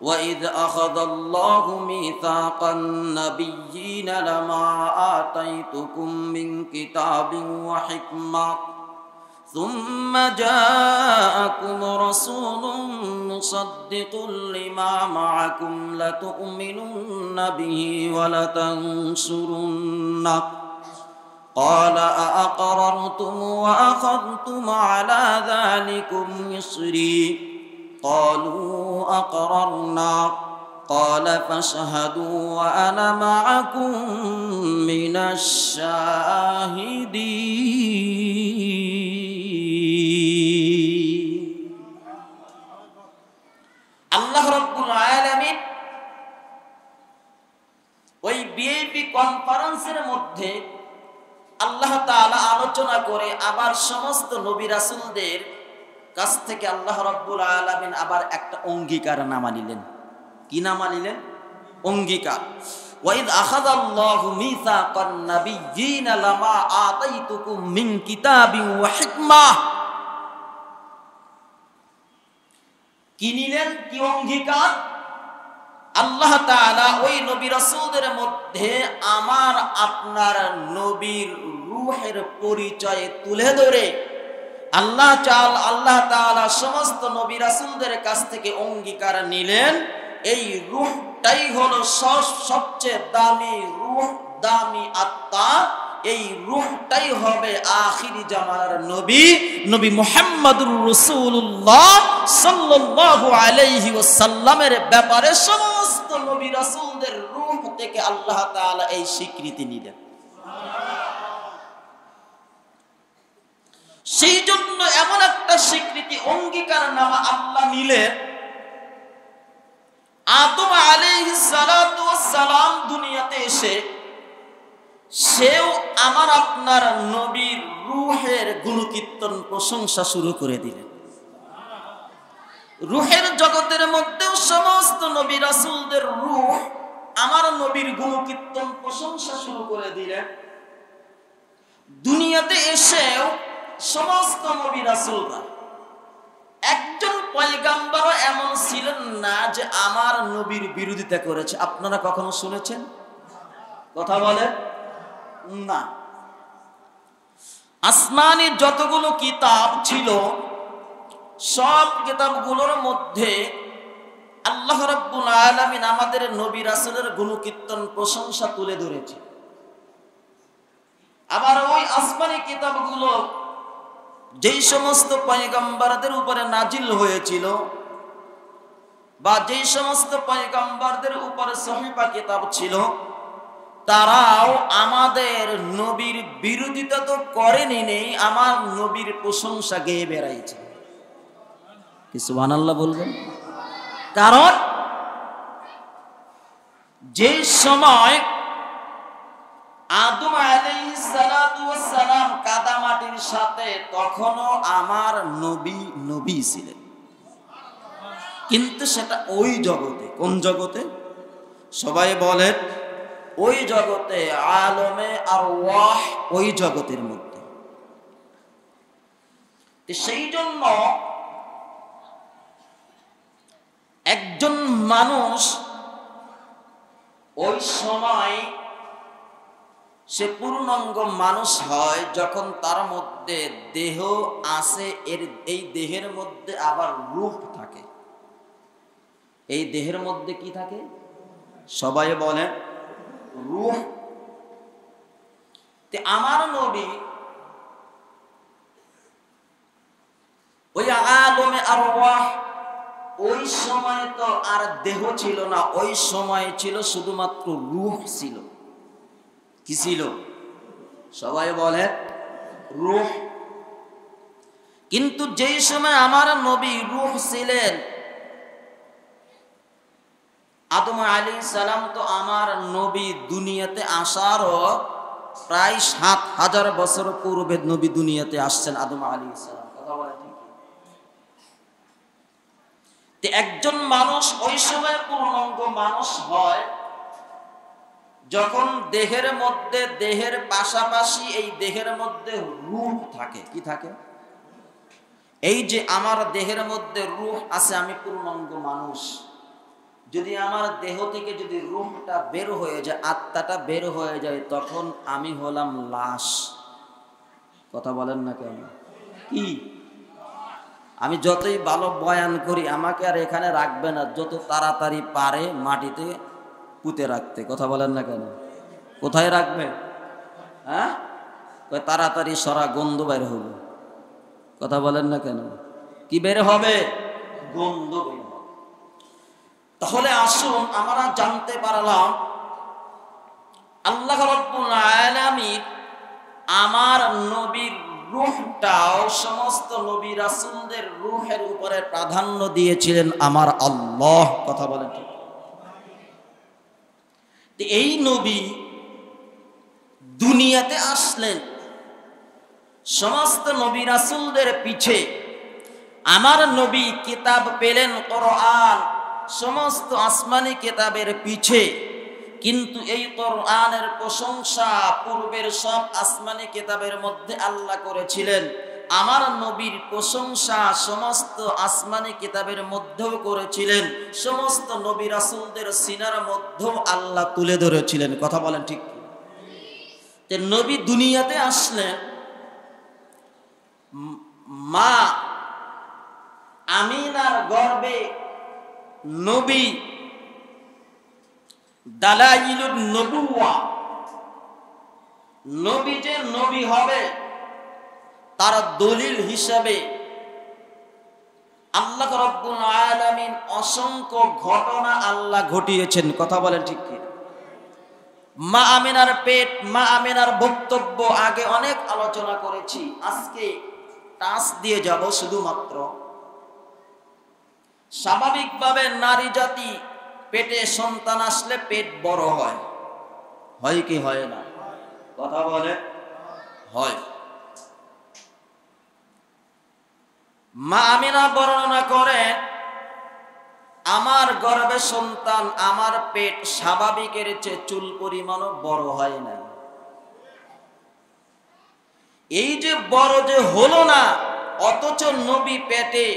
وَإِذْ أَخَذَ اللَّهُ مِيثَاقَ النَّبِيِّينَ لَمَا آتَيْتُكُم مِّن كِتَابٍ وَحِكْمَةٍ ثُمَّ جَاءَكُمْ رَسُولٌ مُّصَدِّقٌ لِّمَا مَعَكُمْ لَتُؤْمِنُنَّ بِهِ وَلَتَنصُرُنَّهُ قَالَ أَأَقْرَرْتُمْ وَأَخَذْتُمْ عَلَىٰ ذَٰلِكُمْ إِصْرِي قالوا أقررنا قال فاشهدوا وأنا معكم من الشاهدين। আল্লাহ রাব্বুল আলামিন ওই ভিআইপি কনফারেন্সের মধ্যে আল্লাহ তাআলা আলোচনা করে আবার সমস্ত নবী রাসূলদের কাছ থেকে আল্লাহ রাব্বুল আলামিন আবার একটা অঙ্গীকার নামা নিলেন। কি নামা নিলেন? অঙ্গীকার। ওয়াইদ আখাযাল্লাহু মিসাকান নাবিয়্যিনা লামা আতাইতুকুম মিন কিতাবিন ওয়া হিকমাহ। কি নিলেন? কি অঙ্গীকার? আল্লাহ তাআলা ওই নবী রাসূলদের মধ্যে আমার আপনার নবীর রূহের পরিচয় তুলে ধরে আল্লাহ তাআলা সমস্ত নবী রাসূলদের কাছ থেকে অঙ্গীকার নিলেন, এই রূহটাই হলো সবচেয়ে দামি রূহ, দামি আত্মা। এই রূহটাই হবে আখিরি জামানার নবী, নবী মুহাম্মদুর রাসূলুল্লাহ সাল্লাল্লাহু আলাইহি ওয়াসাল্লামের ব্যাপারে সমস্ত নবী রাসূলদের রূহ থেকে আল্লাহ তাআলা এই স্বীকৃতি নিলেন। সেই জন্য এমন একটা স্বীকৃতি অঙ্গীকার নামা আল্লাহ নিলেন, আদম আলাইহিস সালাতু ওয়াস সালাম দুনিয়াতে এসে সেও আমার আপনার নবীর রূহের গুণকীর্তন প্রশংসা শুরু করে দিলেন। রূহের জগতের মধ্যেও সমস্ত নবী রাসূলদের রূহ আমার নবীর গুণকীর্তন প্রশংসা শুরু করে দিলেন। দুনিয়াতে এসেও সমস্ত নবী রাসূলরা, একজন পয়গাম্বরও এমন ছিলেন না যে আমার নবীর বিরোধিতা করেছে। আপনারা কখনো শুনেছেন? কথা বলে না। আসমানি যতগুলো কিতাব ছিল সব কিতাবগুলোর মধ্যে আল্লাহ রাব্বুল আলামিন আমাদের নবী রাসূলের গুণকীর্তন প্রশংসা তুলে ধরেছে। আবার ওই আসমানি কিতাবগুলো যেই সমস্ত পয়গম্বরদের উপরে নাজিল হয়েছিল বা যেই সমস্ত পয়গম্বরদের উপরে সহিফা কিতাব ছিল, তারাও আমাদের নবীর বিরোধিতা তো করেনি, নেই আমার নবীর প্রশংসা গেয়ে বেড়াইছে। কি সুবহানাল্লাহ বলবেন? কারণ যে সময় আদম আলাইহিস সালাতু ওয়াস সালাম কাদামাটির সাথে, তখনও আমার নবী ছিলেন, কিন্তু সেটা ওই জগতে। কোন জগতে? সবাই বলেন ওই জগতে, আলমে আরওয়াহ, ওই জগতের মধ্যে। সেই জন্য একজন মানুষ ওই সময় সে পূর্ণাঙ্গ মানুষ হয় যখন তার মধ্যে দেহ আছে, এই দেহের মধ্যে আবার রূহ থাকে। এই দেহের মধ্যে কি থাকে? সবাই বলে রূহ। আমার নবী ওই আলমে আরওয়াহ, ওই সময় তো আর দেহ ছিল না, ওই সময় ছিল শুধুমাত্র রূহ ছিল। কি ছিল? সবাই বলে রূহ। কিন্তু যেই সময় আমার নবী রূহ ছিলেন, আদম আলাইহিস সালাম তো আমার নবী দুনিয়াতে আসারও প্রায় ৭,০০০ বছর পূর্বে নবী দুনিয়াতে আসছেন আদম আলাইহিস সালাম। কথা বলে ঠিক? একজন মানুষ ওই সময় পূর্ণাঙ্গ মানুষ হয় যখন দেহের মধ্যে, দেহের পাশাপাশি এই দেহের মধ্যে রূহ থাকে। কি থাকে? এই যে আমার দেহের মধ্যে রূহ আছে, আমি পূর্ণাঙ্গ মানুষ। যদি আমার দেহ থেকে যদি রূহটা বের হয়ে যায়, আত্মাটা বের হয়ে যায়, তখন আমি হলাম লাশ। কথা বলেন না কেন? কি? আমি যতই ভালো বয়ান করি, আমাকে আর এখানে রাখবে না, যত তাড়াতাড়ি পারে মাটিতে পুঁতে রাখতে। কথা বলেন না কেন? কোথায় রাখবে? হ্যাঁ, তাড়াতাড়ি সরা, গন্ধ বের হবে। কথা বলেন না কেন? কি বের হবে? গন্ধ বের হবে। তাহলে আসুন আমরা জানতে পারলাম আল্লাহ রাব্বুল আলামিন আমার নবীর রূহটাও সমস্ত নবী রাসূলদের রূহের উপরে প্রাধান্য দিয়েছিলেন আমার আল্লাহ। কথা বলেন ঠিক? এই নবী দুনিয়াতে আসলেন, সমস্ত নবী রাসূলদের পিছে আমার নবী কিতাব পেলেন কোরআন, সমস্ত আসমানি কিতাবের পিছে। কিন্তু এই কোরআনের প্রশংসা পূর্বের সব আসমানি কিতাবের মধ্যে আল্লাহ করেছিলেন, আমার নবীর প্রশংসা সমস্ত আসমানি কিতাবের মধ্যেও করেছিলেন, সমস্ত নবী রাসূলদের সিনার মধ্যেও আল্লাহ তুলে ধরেছিলেন। কথা বলেন ঠিক কি? যে নবী দুনিয়াতে আসলেন, মা আমিনার গর্ভে নবী, দালাইলুন নবুওয়া, নবী যে নবী হবে তার দলিল হিসাবে আল্লাহ রাব্বুল আলামিন অসংখ্য ঘটনা আল্লাহ ঘটিয়েছেন। কথা বলেন ঠিক কি? মা আমিনার পেট, মা আমিনার বক্তব্য আগে অনেক আলোচনা করেছি, আজকে টাচ দিয়ে যাব শুধুমাত্র। স্বাভাবিকভাবে নারী জাতি পেটে সন্তান আসলে পেট বড় হয়, হয় কি হয় না? কথা বলে হয়। মা আমিনা বর্ণনা করেন, আমার গর্ভে সন্তান, আমার পেট স্বাভাবিকের চেয়ে চুল পরিমাণও বড় হয় না। এই যে বড় যে হলো না, অথচ নবী পেটে,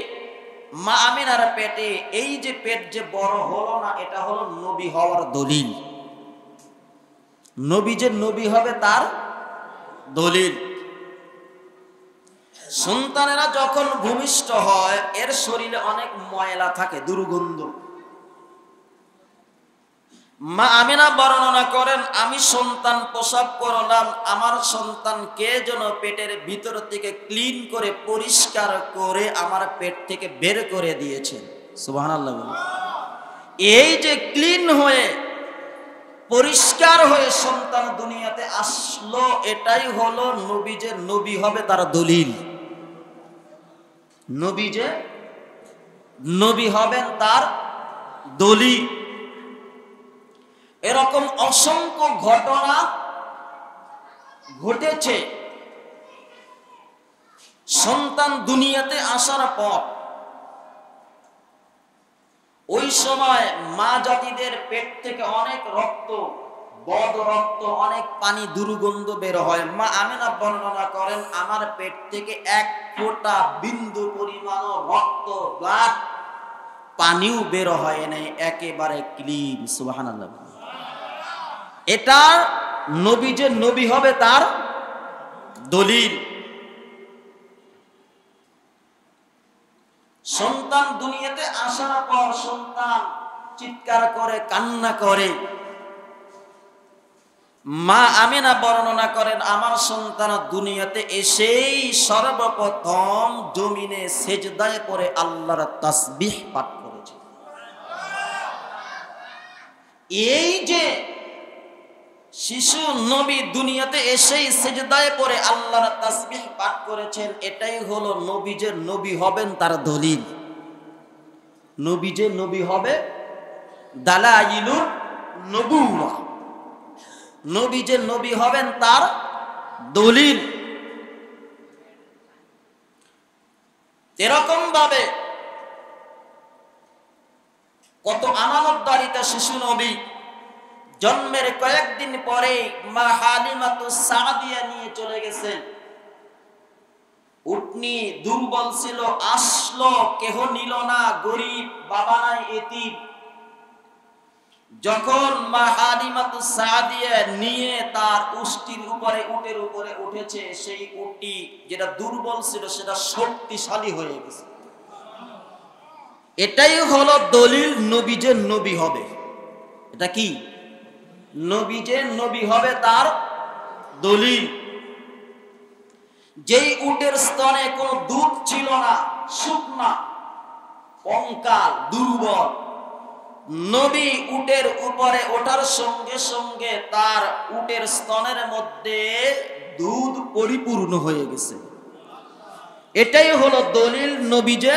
মা আমিনার পেটে এই যে পেট যে বড় হলো না, এটা হলো নবী হওয়ার দলিল। নবী যে নবী হবে তার দলিল। সন্তানেরা যখন ভূমিষ্ঠ হয়, এর শরীরে অনেক ময়লা থাকে, দুর্গন্ধ। মা আমিনা বর্ণনা করেন, আমি সন্তান প্রসব করলাম, আমার সন্তানকে যেন পেটের ভিতর থেকে ক্লিন করে পরিষ্কার করে আমার পেট থেকে বের করে দিয়েছেন। সুবহানাল্লাহ। এই যে ক্লিন হয়ে পরিষ্কার হয়ে সন্তান দুনিয়াতে আসলো, এটাই হলো নবী যে নবী হবে তার দলিল। নবী যে নবী হবেন তার দলিল। এরকম অসংখ্য ঘটনা ঘটেছে। সন্তান দুনিয়াতে আসার পর ওই সময় মা জাতিদের পেট থেকে অনেক রক্ত, বদ রক্ত, অনেক পানি, দুর্গন্ধ বের হয়। মা আমিনা বর্ণনা করেন, আমার পেট থেকে এক ফোঁটা বিন্দু পরিমাণ রক্ত, ব্লাড, পানিও বের হয় নাই, একেবারে ক্লিন। সুবহানাল্লাহ। এটা নবী যে নবী হবে তার দলিল। সন্তান দুনিয়াতে আসার পর সন্তান চিৎকার করে, কান্না করে। মা আমিনা বর্ণনা করেন, আমার সন্তান দুনিয়াতে এসেই সর্বপ্রথম জমিনে সেজদায় পড়ে আল্লাহর তাসবিহ পাঠ করেছে। এই যে শিশু নবী দুনিয়াতে এসেই সেজদায় পড়ে আল্লাহর তাসবিহ পাঠ করেছেন, এটাই হলো নবী যে নবী হবেন তার দলিল। নবী যে নবী হবে, দালাইলুন নবুওয়া, নবী যে নবী হবেন তার দলিল। এরকম ভাবে কত আমানতদারিতা শিশু নবী। জন্মের কয়েকদিন পরে মা হালিমাতুস সাদিয়া নিয়ে চলে গেছেন। উটনি দুর্বল ছিল, আসলো, কেহ নিল না, গরিব, বাবা নাই, এতিম। যখন মা হালিমাতুস সাদিয়া নিয়ে তার উষ্টির উপরে, উটের উপরে উঠেছে, সেই উটটি যেটা দুর্বল ছিল সেটা শক্তিশালী হয়ে গেছে। এটাই হলো দলিল নবী যে নবী হবে। এটা কি? নবী যে নবী হবে তার দলিল। যেই উটের স্তনে কোনো দুধ ছিল না, শুকনা, কঙ্কাল, দুর্বল, নবী উটের উপরে ওঠার সঙ্গে সঙ্গে তার উটের স্তনের মধ্যে দুধ পরিপূর্ণ হয়ে গেছে। এটাই হলো দলিল নবী যে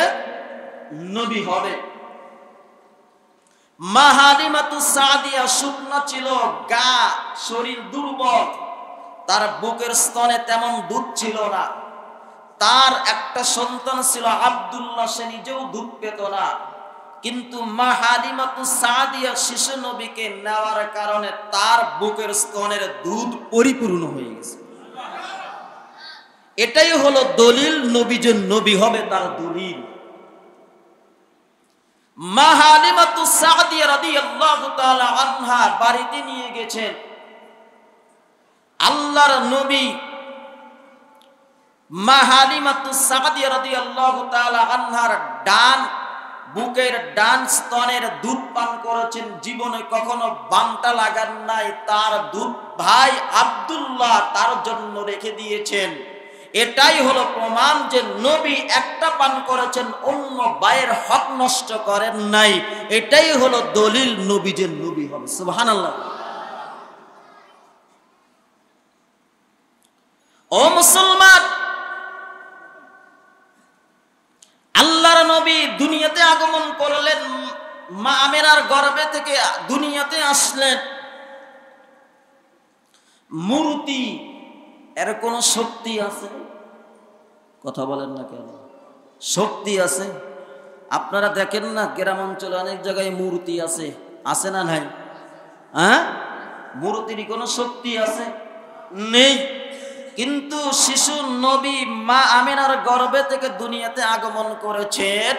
নবী হবে। মা হালিমাতুস সাদিয়া শুকনা ছিল, গা, শরীর দুর্বল, তার বুকের স্তনে তেমন দুধ ছিল না। তার একটা সন্তান ছিল আব্দুল্লাহ, সে নিজেও দুধ পেত না। কিন্তু মা হালিমাতু সাদিয়া শিশু নবীকে নেওয়ার কারণে তার বুকের স্তনের দুধ পরিপূর্ণ হয়ে গেছে। এটাই হলো দলিল, নবী যে নবী হবে তার দলিল। মা হালিমাতু সাদিয়া রাদিয়াল্লাহু তাআলা আনহা বাড়িতে নিয়ে গেছেন আল্লাহর নবী। মা হালিমাতু সাদিয়া রাদিয়াল্লাহু তাআলা আনহার বুকের ডান স্তনের দুধ পান করেছেন, জীবনে কখনো বামটা লাগান নাই। তার দুধ ভাই আব্দুল্লাহ তার জন্য রেখে দিয়েছেন। এটাই হলো প্রমাণ যে নবী একটা পান করেছেন, অন্য ভাইয়ের হক নষ্ট করেন নাই। এটাই হলো দলিল, নবী যে নবী হবে। সুবহানাল্লাহ। ও মুসলমান, আল্লাহর নবী দুনিয়াতে আগমন করলেন, মা আমেনার গর্ভে থেকে দুনিয়াতে আসলেন। মূর্তি এর কোন শক্তি আছে? কথা বলেন না কেন? শক্তি আছে? আপনারা দেখেন না গ্রাম অঞ্চলে অনেক জায়গায় মূর্তি আছে, আছে না নাই? হ্যাঁ, মূর্তির কোনো শক্তি আছে? নেই। কিন্তু শিশু নবী মা আমিনার গর্ভে থেকে দুনিয়াতে আগমন করেছেন।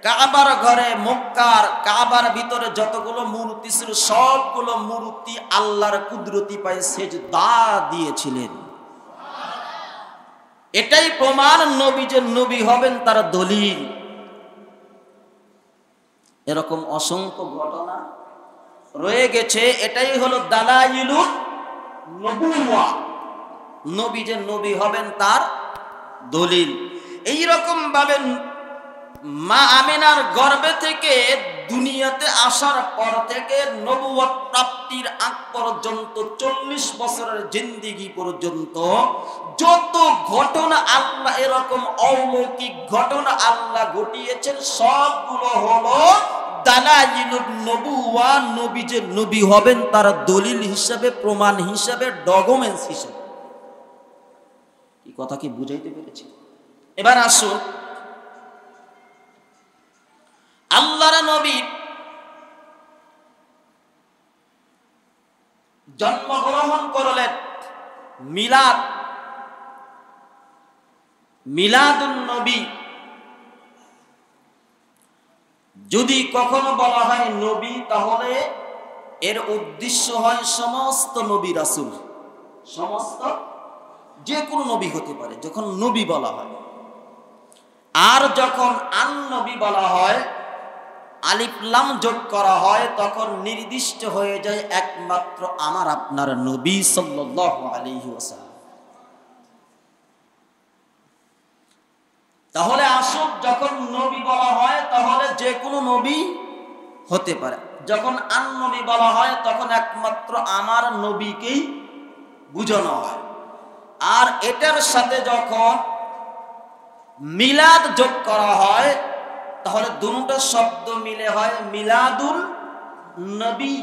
কাবার ঘরে, মক্কার কাবার ভিতরে যতগুলো মূর্তি ছিল সবগুলো মূর্তি আল্লাহর কুদরতি পায়ে সেজদা দিয়েছিলেন। এটাই প্রমাণ নবী যে নবী হবেন তার দলিল। এরকম অসংখ্য ঘটনা রয়ে গেছে। এটাই হলো দালাইলুন নবুওয়া, নবী যে নবী হবেন তার দলিল। এই রকম ভাবে মা আমিনার গর্ভে থেকে দুনিয়াতে আসার পর থেকে নবুয়ত প্রাপ্তির আগ পর্যন্ত 40 বছরের জিন্দেগি পর্যন্ত যত ঘটনা আল্লাহ, এরকম অলৌকিক ঘটনা আল্লাহ ঘটিয়েছেন, সবগুলো হলো দালাইলুন নবুওয়া, নবী যে নবী হবেন তার দলিল হিসাবে, প্রমাণ হিসাবে, ডকুমেন্টস হিসাবে। এই কথা কি বুঝাইতে পেরেছি? এবার আসুন, আল্লাহর নবী জন্মগ্রহণ করলেন। মিলাদুন নবী, যদি কখনো বলা হয় নবী, তাহলে এর উদ্দেশ্য হয় সমস্ত নবী রাসূল, সমস্ত যে কোনো নবী হতে পারে যখন নবী বলা হয়। আর যখন আন নবী বলা হয়, আলিফ লাম যোগ করা হয়, তখন নির্দিষ্ট হয়ে যায় একমাত্র আমার আপনার নবী সাল্লাল্লাহু আলাইহি ওয়াসাল্লাম। তাহলে আসুক, যখন নবী বলা হয় তাহলে যে কোনো নবী হতে পারে। যখন আন নবী বলা হয় তখন একমাত্র আমার নবীকেই বুঝানো হয়। আর এটার সাথে যখন মিলাদ যোগ করা হয় তাহলে দুটো শব্দ মিলে হয় মিলাদুল নবী।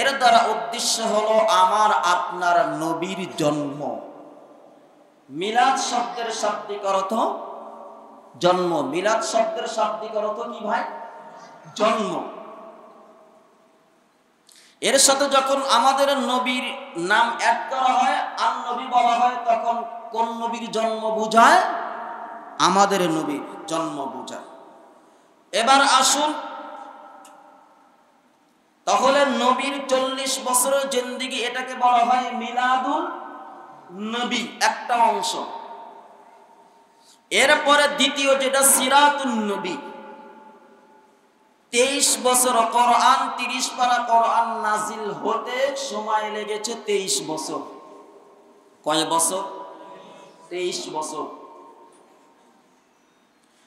এর দ্বারা উদ্দেশ্য হলো আমার আপনার নবীর জন্ম। মিলাদ শব্দের শাব্দিক অর্থ জন্ম। মিলাদ শব্দের শাব্দিক অর্থ কি ভাই? জন্ম। এর সাথে যখন আমাদের নবীর নাম অ্যাড করা হয়, আন নবী বলা হয়, তখন কোন নবীর জন্ম বোঝায়? আমাদের নবীর জন্ম বোঝায়। এবার আসুন, তাহলে নবীর 40 বছরের জিন্দেগি, এটাকে বলা হয় মিলাদুল নবী, একটা অংশ। এরপরে দ্বিতীয় যেটা সিরাতুন নবী, 23 বছর কোরআন, 30 পারা কোরআন নাজিল হতে সময় লেগেছে 23 বছর। কয় বছর? 23 বছর।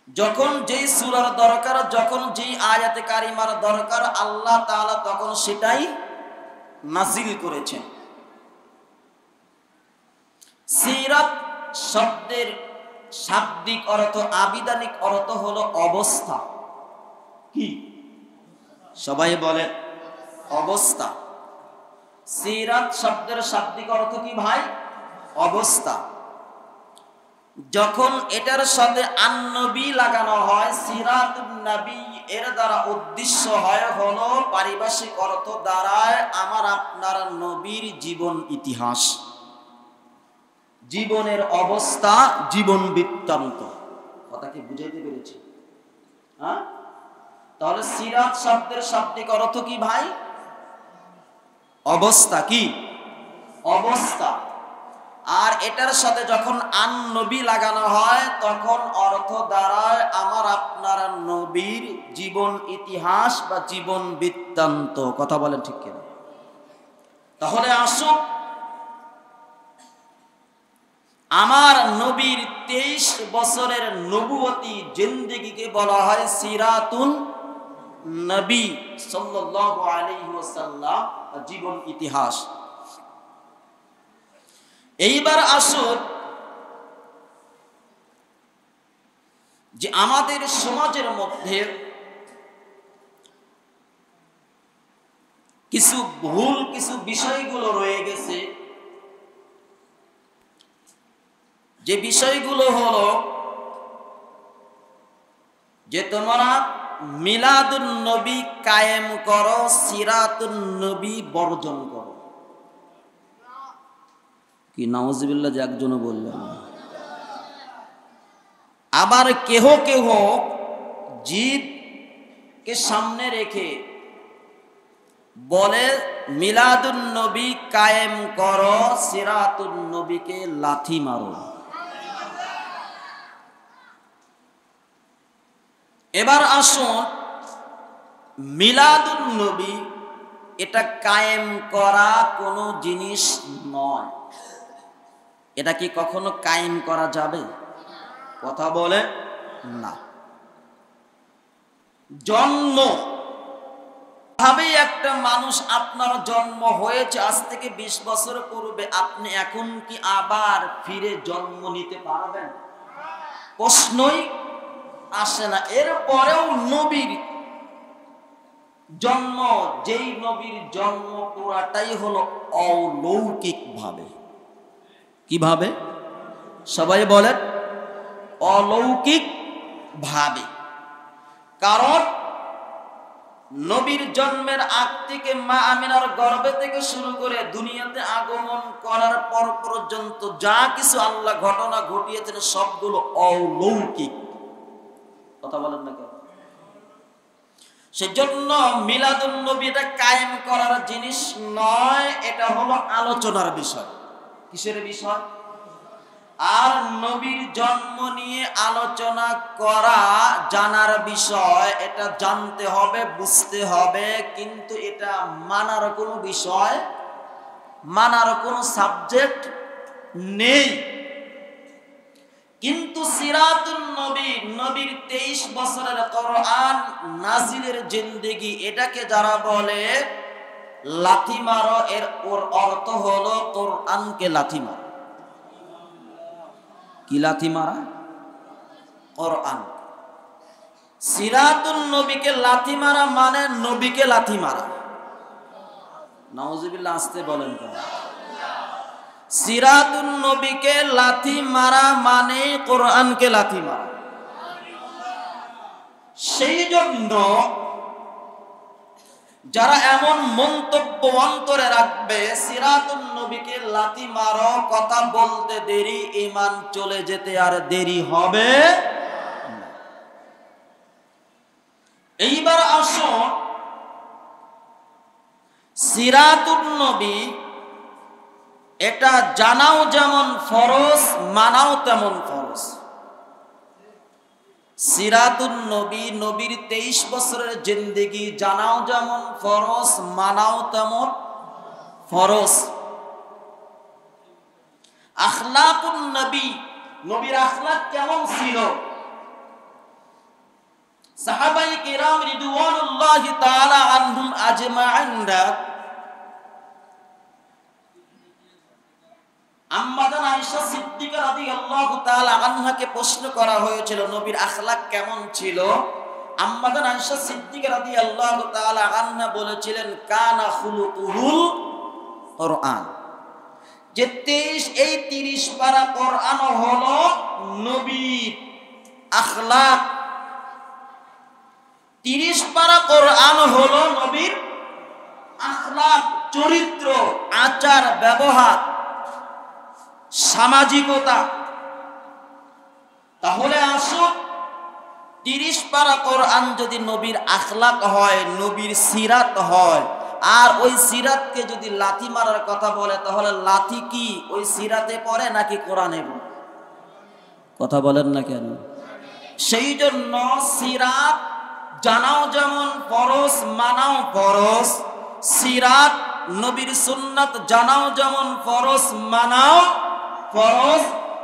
যখন যেই সূরার দরকার, যখন যেই আয়াতে কারিমার দরকার, আল্লাহ তাআলা তখন সেটাই নাজিল করেছেন। সিরাত শব্দের শাব্দিক অর্থ, আবিধানিক অর্থ হলো অবস্থা। কি? সবাই বলে অবস্থা। সিরাত শব্দের শাব্দিক অর্থ কি ভাই? অবস্থা। যখন এটার সাথে আন-নবী লাগানো হয়, সিরাতুন নবী, এর দ্বারা উদ্দেশ্য হয় হলো পারিভাষিক অর্থ দ্বারায় আমার আপনার নবীর জীবন ইতিহাস, জীবনের অবস্থা, জীবন বৃত্তান্ত। কথা কি বুঝাইতে পেরেছি? হ্যাঁ, তাহলে সিরাত শব্দের শাব্দিক অর্থ কি ভাই? অবস্থা। কি অবস্থা? আর এটার সাথে যখন আন-নবী লাগানো হয় তখন অর্থ দাঁড়ায় আমার আপনার নবীর জীবন ইতিহাস বা জীবন বৃত্তান্ত। কথা বলেন ঠিক কিনা? তাহলে আসুন, আমার নবীর 23 বছরের নবুয়তি জিন্দেগিকে বলা হয় সিরাতুন নবী সাল্লাল্লাহু আলাইহি ওয়াসাল্লাম, জীবন ইতিহাস। এইবার আসুন যে আমাদের সমাজের মধ্যে কিছু ভুল কিছু বিষয়গুলো রয়ে গেছে, যে বিষয়গুলো হলো যে তোমরা মিলাদুন নবী কায়েম করো, সিরাতুন নবী বর্জন করো। কি নাউজুবিল্লাহ, যে একজনও বললেন। আবার কেহ কেহ জিদকে সামনে রেখে বলে মিলাদুন নবী কায়েম করো, সিরাতুন নবীকে লাথি মারো। এবার আসুন, মিলাদুন নবী এটা কায়েম করা কোনো জিনিস নয়। এটা কি কখনো কায়েম করা যাবে? কথা বলে না। জন্ম ভাবে একটা মানুষ, আপনার জন্ম হয়েছে আজ থেকে 20 বছর পূর্বে, আপনি এখন কি আবার ফিরে জন্ম নিতে পারবেন? প্রশ্নই আসে না। এরপরেও নবীর জন্ম, যেই নবীর জন্ম পুরাটাই হলো অলৌকিক ভাবে। কিভাবে? সবাই বলেন অলৌকিক ভাবে। কারণ নবীর জন্মের আগ থেকে মা আমিনার গর্ভে থেকে শুরু করে দুনিয়াতে আগমন করার পর পর্যন্ত যা কিছু আল্লাহ ঘটনা ঘটিয়েছেন সবগুলো অলৌকিক। কথা বলেন না কেন? সেজন্য মিলাদুন নবী এটা কায়েম করার জিনিস নয়, এটা হলো আলোচনার বিষয়। কিসের বিষয়? আর নবীর জন্ম নিয়ে আলোচনা করা জানার বিষয়, এটা জানতে হবে, বুঝতে হবে, কিন্তু এটা মানার কোনো বিষয়, মানার কোনো সাবজেক্ট নেই। কিন্তু সিরাতুন নবী, নবীর 23 বছরের কোরআন নাজিলের জিন্দেগি, এটাকে যারা বলে লাথি মারো, এর ওর অর্থ হলো কোরআনকে লাথি মারো। কি লাথি মারা? কোরআন। সিরাতুন নবীকে লাথি মারা মানে নবীকে লাথি মারা। নাউজুবিল্লাহ, আসতে বলেন কেন? সিরাতুন নবীকে লাথি মারা মানে কোরআনকে লাথি মারা। সেই জন্য যারা এমন মন্তব্য অন্তরে রাখবে সিরাতুন নবীকে লাথি মারো, কথা বলতে দেরি, ঈমান চলে যেতে আর দেরি হবে না। এইবার আসুন, সিরাতুন নবী এটা জানাও যেমন ফরজ, মানাও তেমন ফরজ। সিরাতুন নবী, নবীর 23 বছরের জিন্দেগি জানাও যেমন ফরজ, মানাও তেমন ফরজ। আখলাকুন নবী, নবীর আখলাক কেমন ছিল? সাহাবায়ে কিরাম রিদওয়ানুল্লাহি তাআলা আনহুম আজমাইনরা আম্মাজান আয়েশা সিদ্দিকা রাদিয়াল্লাহু তাআলা আনহাকে প্রশ্ন করা হয়েছিল নবীর আখলাক কেমন ছিল। আম্মাজান আয়েশা সিদ্দিকা রাদিয়াল্লাহু তাআলা আনহা বলেছিলেন কানা খুলুকুহুল কোরআন। যে 30 পারা কোরআন হলো নবীর আখলাক, 30 পারা কোরআন হলো নবীর আখলাক, চরিত্র, আচার ব্যবহার, সামাজিকতা। তাহলে আসুন, 30 পারা কোরআন যদি নবীর আখলাক হয়, নবীর সিরাত হয়, আর ওই সিরাতকে যদি লাথি মারার কথা বলে, তাহলে লাথি কি ওই সিরাতে পড়ে নাকি কোরআনে? কথা বলেন না কেন? সেই জন্য সিরাত জানাও যেমন ফরজ, মানাও ফরজ। সিরাত নবীর সুন্নাত জানাও যেমন ফরজ, মানাও ফরজ।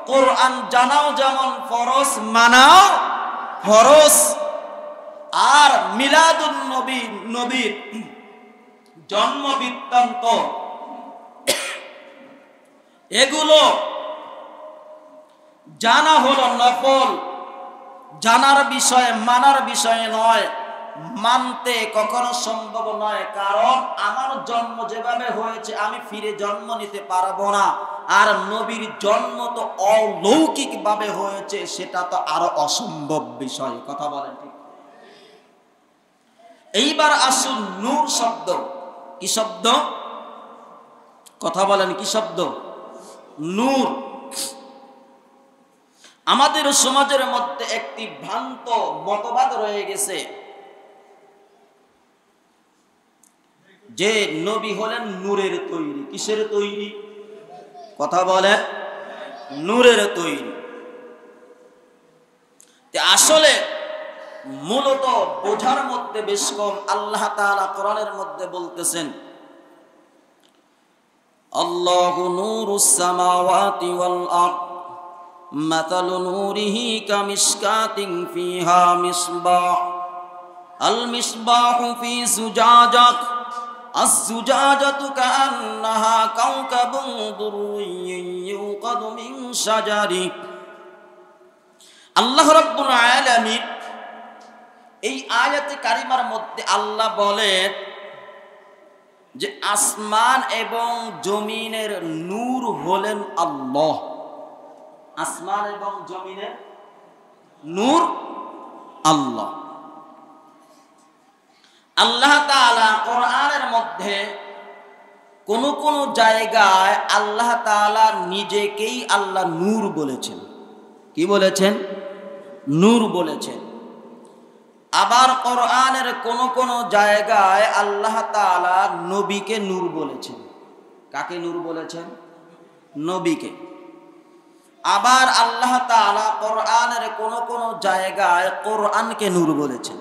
কোরআন জানাও যেমন ফরজ, মানাও ফরজ। আর মিলাদুন নবী, নবীর জন্ম বৃত্তান্ত, এগুলো জানা হলো নফল, জানার বিষয়ে, মানার বিষয়ে নয়। মানতে কখনো সম্ভব নয়, কারণ আমার জন্ম যেভাবে হয়েছে আমি ফিরে জন্ম নিতে পারবো না। আর নবীর জন্ম তো অলৌকিক ভাবে হয়েছে, সেটা তো আরো অসম্ভব বিষয়। কথা বলেন ঠিক? এইবার আসুন, নূর শব্দ কি শব্দ? কথা বলেন, কি শব্দ? নূর। আমাদের সমাজের মধ্যে একটি ভ্রান্ত মতবাদ রয়ে গেছে যে নবী হলেন নূরের তৈরি। কিসের তৈরি? কথা বলেন, নূরের তৈরি। আসলে মূলত বোঝার মধ্যে বেশ কম। আল্লাহ তাআলা কোরআনের মধ্যে বলতেছেন, আল্লাহু নূরুস সামাওয়াতি ওয়াল আরদ মাতালু নূরিহি কামিশকাতিন ফিহা মিসবাহ আল মিসবাহু ফি জুজাজাত আয-জুজাজাতু কাআন্নাহা কাওকাবুন দুররিয়্যুন ইউকাদু মিন শাজারি। আল্লাহ রাব্বুল আলামিন এই আয়াতে কারিমার মধ্যে আল্লাহ বলেন যে আসমান এবং জমিনের নূর হলেন আল্লাহ। আসমান এবং জমিনের নূর আল্লাহ। আল্লাহ তাআলা কোরআনের মধ্যে কোন কোন জায়গায় আল্লাহ তাআলা নিজেকেই আল্লাহ নূর বলেছেন। কি বলেছেন? নূর বলেছেন। আবার কোরআনের কোন কোন জায়গায় আল্লাহ তাআলা নবীকে নূর বলেছেন। কাকে নূর বলেছেন? নবীকে। আবার আল্লাহ তাআলা কোরআনের কোন কোন জায়গায় কোরআনকে নূর বলেছেন।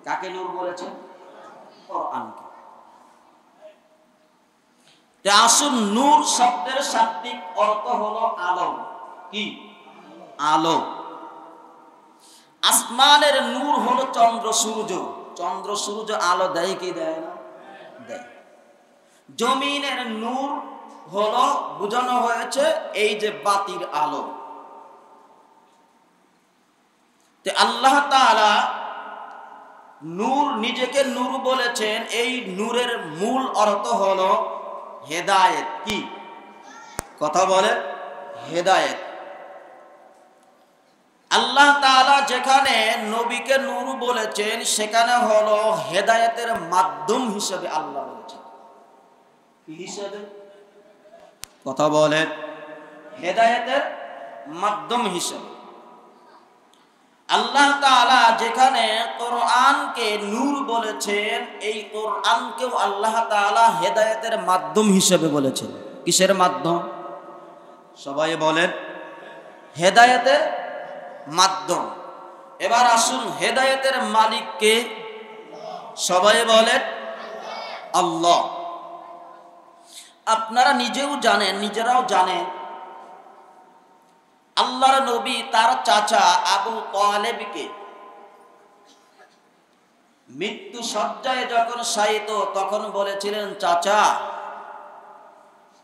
কাকে নূর বলেছেন? কোরআনকে। আসুন, নূর শব্দের শাব্দিক অর্থ হলো আলো। কি? আলো। আসমানের নূর হলো চন্দ্র সূর্য। চন্দ্র সূর্য আলো দেয় কি দেয় না? দেয়। জমিনের নূর হলো, বোঝানো হয়েছে এই যে বাতির আলো। তে আল্লাহ তাআলা নূর, নিজেকে নূর বলেছেন। এই নূরের মূল অর্থ হলো হেদায়েত। কি? কথা বলে, হেদায়েত। আল্লাহ তাআলা যেখানে নবীকে নূর বলেছেন, সেখানে হলো হেদায়েতের মাধ্যম হিসেবে আল্লাহ বলেছেন। কি হিসেবে? কথা বলে, হেদায়েতের মাধ্যম হিসেবে। আল্লাহ তাআলা যেখানে কোরআনকে নূর বলেছেন, এই কোরআনকেও আল্লাহ তাআলা হেদায়েতের মাধ্যম হিসেবে বলেছেন। কিসের মাধ্যম? সবাই বলেন, হেদায়েতের মাধ্যম। এবার আসুন, হেদায়েতের মালিক কে? সবাই বলেন, আল্লাহ। আপনারা নিজেও জানেন, নিজেরাও জানেন, আল্লাহর নবী তার চাচা আবু তালেবকে মৃত্যু শয্যায় যখন শায়িত, তখন বলেছিলেন, চাচা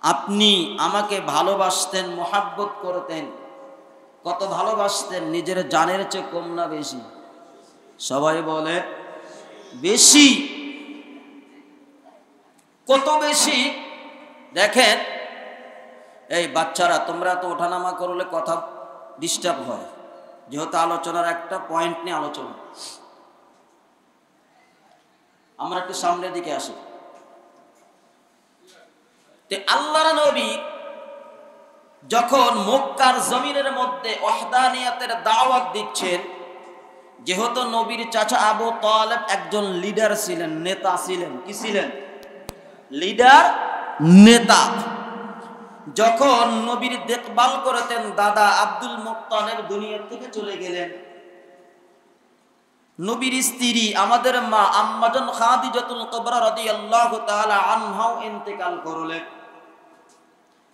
আপনি আমাকে ভালোবাসতেন, মোহাব্বত করতেন। কত ভালোবাসতেন? নিজের জানের চেয়ে কম না বেশি? সবাই বলে বেশি। কত বেশি? দেখেন এই বাচ্চারা, তোমরা তো ওঠানামা করলে কথা ডিস্টার্ব হয়, যেহেতু আলোচনার একটা পয়েন্ট নিয়ে আলোচনা। আমরা একটু সামনের দিকে আসি। আল্লাহর নবী যখন মক্কার জমিনের মধ্যে ওয়াহদানিয়াতের দাওয়াত দিচ্ছেন, যেহেতু নবীর চাচা আবু তালেব একজন লিডার ছিলেন, নেতা ছিলেন। কি ছিলেন? লিডার, নেতা। যখন নবীর দেখভাল করতেন দাদা আব্দুল মুত্তালিব দুনিয়া থেকে চলে গেলেন, নবীর স্ত্রী আমাদের মা আম্মাজান খাদিজাতুল কুবরা রাদিয়াল্লাহু তাআলা আনহাও ইন্তেকাল করলেন।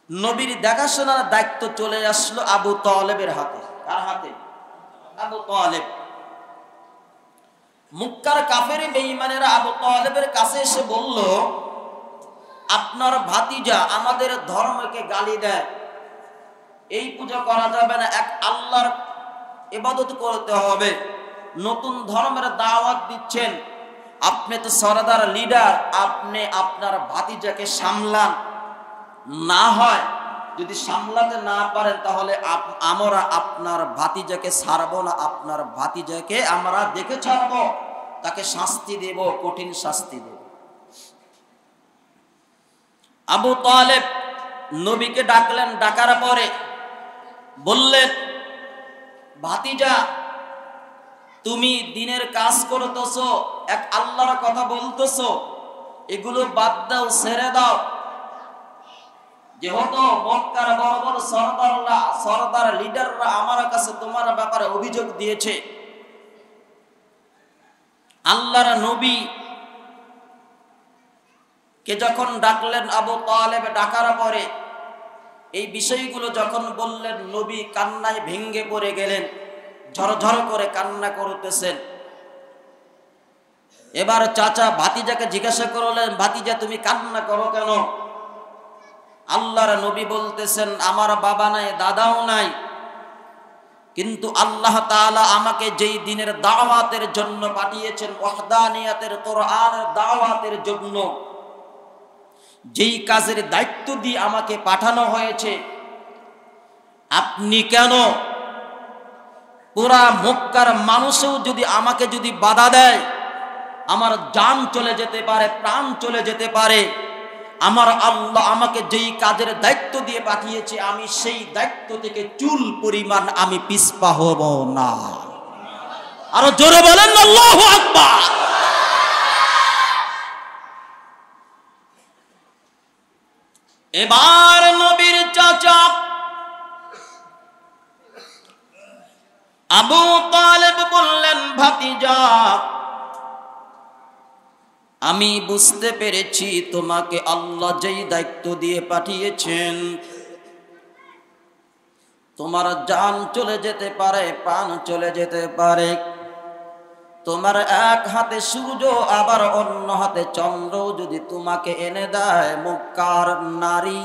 নবীর দেখাশোনার দায়িত্ব চলে আসলো আবু তালেবের হাতে। কার হাতে? আবু তালেব। মক্কার কাফের বেঈমানেরা আবু তালেবের কাছে এসে বলল, আপনার ভাতিজা আমাদের ধর্মকে গালি দেয়, এই পূজা করা যাবে না, এক আল্লাহর ইবাদত করতে হবে, নতুন ধর্মের দাওয়াত দিচ্ছেন, আপনি তো সরদার লিডার, আপনি আপনার ভাতিজাকে সামলান। না হয় যদি সামলাতে না পারেন তাহলে আমরা আপনার ভাতিজাকে ছাড়বো না, আপনার ভাতিজাকে আমরা দেখে ছাড়বো, তাকে শাস্তি দেব, কঠিন শাস্তি দেব। আবু তালেব নবীকে ডাকলেন। ডাকার পরে বললেন, ভাতিজা তুমি দিনের কাজ করতেছো, এক আল্লাহর কথা বলতেছো, এগুলো বাদ দাও, ছেড়ে দাও। যেহেতু মক্কার বড় বড় সরদার লিডাররা আমার কাছে তোমার ব্যাপারে অভিযোগ দিয়েছে, আল্লাহর নবী কে যখন ডাকলেন আবু তালেব, ডাকার পরে এই বিষয়গুলো যখন বললেন, নবী কান্নায় ভেঙ্গে পড়ে গেলেন, ঝরঝর করে কান্না করতেছেন। এবার চাচা ভাতিজাকে জিজ্ঞাসা করলেন, ভাতিজা তুমি কান্না করো কেন? আল্লাহর নবী বলতেছেন, আমার বাবা নাই, দাদাও নাই, কিন্তু আল্লাহ তাআলা আমাকে যেই দিনের দাওয়াতের জন্য পাঠিয়েছেন, ওয়াহদানিয়াতের কোরআনের দাওয়াতের জন্য, যেই কাজের দায়িত্ব দিয়ে আমাকে পাঠানো হয়েছে, আপনি কেন পুরা মক্কার মানুষও যদি আমাকে যদি বাধা দেয়, আমার জান চলে যেতে পারে, প্রাণ চলে যেতে পারে, আমার আল্লাহ আমাকে যেই কাজের দায়িত্ব দিয়ে পাঠিয়েছে, আমি সেই দায়িত্ব থেকে চুল পরিমাণ আমি পিছপা হব না। আরো জোরে বলেন আল্লাহু আকবার। এবার নবীর চাচা আবু তালেব বললেন, ভাতিজা আমি বুঝতে পেরেছি তোমাকে আল্লাহ যেই দায়িত্ব দিয়ে পাঠিয়েছেন, তোমার জান চলে যেতে পারে, প্রাণ চলে যেতে পারে, তোমার এক হাতে সূর্য আবার অন্য হাতে চন্দ্র যদি তোমাকে এনে দেয়, মক্কার নারী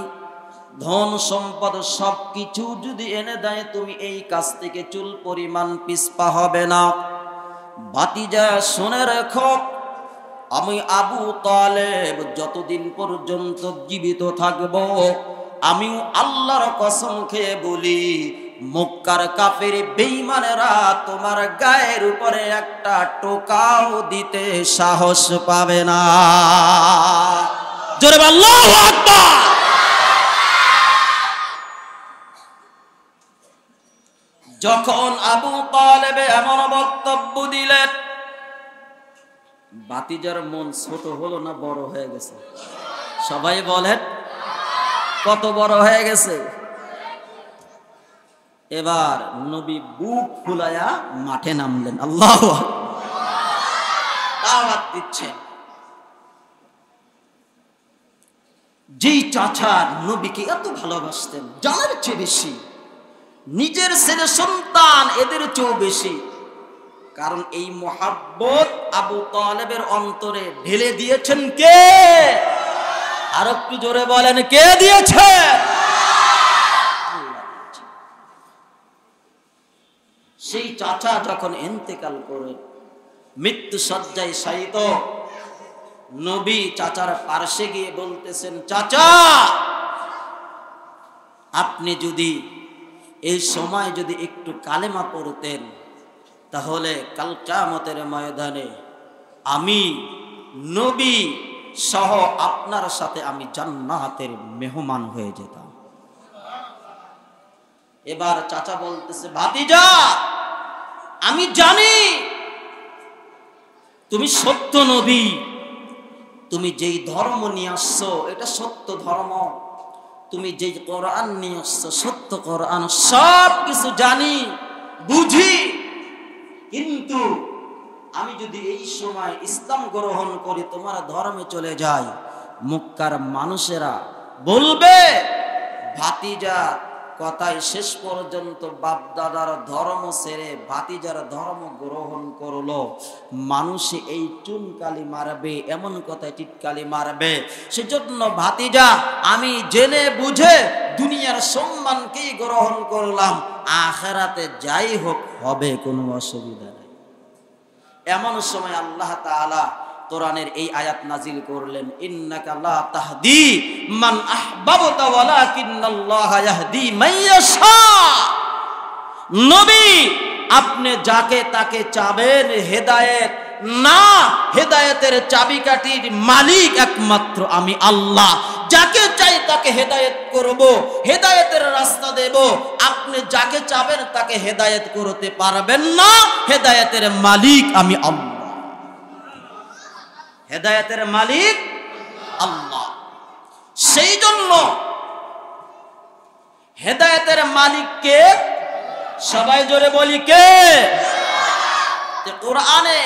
ধন সম্পদ সবকিছু যদি এনে দেয়, তুমি এই কাজ থেকে চুল পরিমাণ পিছপা হবে না। ভাতিজা শুনে রেখো, আমি আবু তালেব যতদিন পর্যন্ত জীবিত থাকব, আমিও আল্লাহর কসম খেয়ে বলি, মক্কার কাফের বেঈমানেরা তোমার গায়ের উপরে একটা টোকাও দিতে সাহস পাবে না। জোরে বল আল্লাহু আকবার। যখন আবু তালেব এমন বক্তব্য দিলেন, ভাতিজার মন ছোট হলো না বড় হয়ে গেছে? সবাই বলেন, কত বড় হয়ে গেছে? এবার নবী বুক ফুলায়া মাঠে নামলেন। আল্লাহু আকবার। দাওয়াত দিচ্ছেন। যেই চাচা নবীকে এত ভালোবাসতেন, জানের চেয়ে বেশি, নিজের ছেলে সন্তান এদের চেয়েও বেশি, কারণ এই মোহাব্বত আবু তালেবের অন্তরে ঢেলে দিয়েছেন কে? আর একটু জোরে বলেন, কে দিয়েছে? সেই চাচা যখন ইন্তেকাল করেন, মৃত্যু শয্যায় শায়িত, নবী চাচার পার্শ্বে গিয়ে বলতেছেন, চাচা আপনি যদি এই সময় যদি একটু কালেমা পড়তেন তাহলে কাল কিয়ামতের ময়দানে আমি নবী সহ আপনার সাথে আমি জান্নাতের মেহমান হয়ে যেতাম। এবার চাচা বলতেছে, ভাতিজা আমি জানি তুমি সত্য নবী, তুমি যেই ধর্ম নিয়ে আসছো এটা সত্য ধর্ম, তুমি যেই কোরআন নিয়ে আসছো সত্য কোরআন, সব কিছু জানি বুঝি, কিন্তু আমি যদি এই সময় ইসলাম গ্রহণ করি তোমার ধর্মে চলে যাই, মক্কার মানুষেরা বলবে ভাতিজা কথাই শেষ পর্যন্ত বাপ দাদার ধর্ম ছেড়ে ভাতিজার ধর্ম গ্রহণ করলো, মানুষে এই চুনকালি মারবে, এমন কথায় টিটকালি মারবে। সেজন্য ভাতিজা আমি জেনে বুঝে দুনিয়ার সম্মানকেই গ্রহণ করলাম, আখিরাতে যাই হোক হবে, কোনো অসুবিধা নেই। এমন সময় আল্লাহ তাআলা কোরআনের এই আয়াত নাজিল করলেন, ইন্নাকা লা তাহদি মান আহবাবতা ওয়ালাকিন্নাল্লাহা ইয়াহদি মান ইয়াশা। নবী আপনি যাকে তাকে চাবেন হেদায়েত না, হেদায়েতের চাবিকাঠির মালিক একমাত্র আমি আল্লাহ। যাকে চাই তাকে হেদায়েত করব, হেদায়েতের রাস্তা দেব। আপনি যাকে চাবেন তাকে হেদায়েত করতে পারবেন না, হেদায়েতের মালিক আমি আল্লাহ। হেদায়েতের মালিক আল্লাহ। সেই জন্য হেদায়েতের মালিককে সবাই জোরে বলি কে? কোরআনে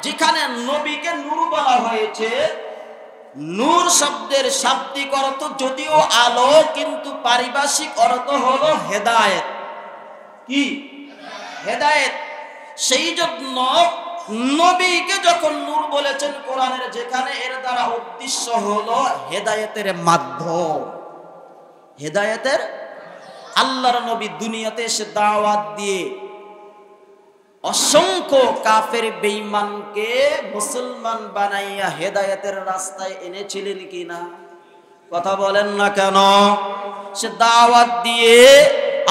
যেখানে নবীকে নূর বলা হয়েছে, নূর শব্দের শাব্দিক অর্থ যদিও আলো, কিন্তু পারিভাষিক অর্থ হলো হেদায়েত। কি হেদায়েত? সেই জন্য নবীকে যখন নূর বলেছেন কোরআনের যেখানে, এর দ্বারা উদ্দেশ্য হলো হেদায়েতের মাধ্যম। হেদায়েতের আল্লাহর নবী দুনিয়াতে এসে দাওয়াত দিয়ে অসংখ্য কাফের বেঈমানকে মুসলমান বানাইয়া হেদায়েতের রাস্তায় এনেছিলেন কিনা? কথা বলেন না কেন? সে দাওয়াত দিয়ে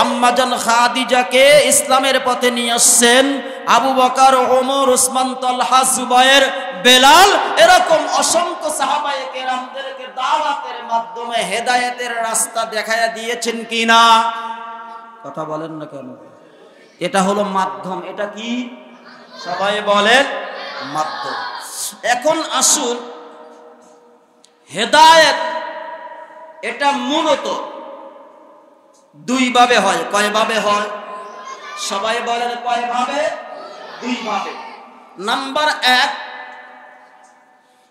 আম্মাজান খাদিজাকে ইসলামের পথে নিয়ে আসছেন। আবু বকর, ওমর, উসমান, তালহা, জুবায়ের, বেলাল, এরকম অসংখ্য সাহাবায়ে কেরামদেরকে দাওয়াতের মাধ্যমে হেদায়েতের রাস্তা দেখায়া দিয়েছেন কিনা? কথা বলেন না কেন? এটা হলো মাধ্যম। এটা কি? সবাই বলেন মাধ্যম। এখন আসুন, হেদায়েত এটা মূলত দুই ভাবে হয়। কয় ভাবে হয়? সবাই বলেন কয় ভাবে? দুই ভাবে। নাম্বার এক,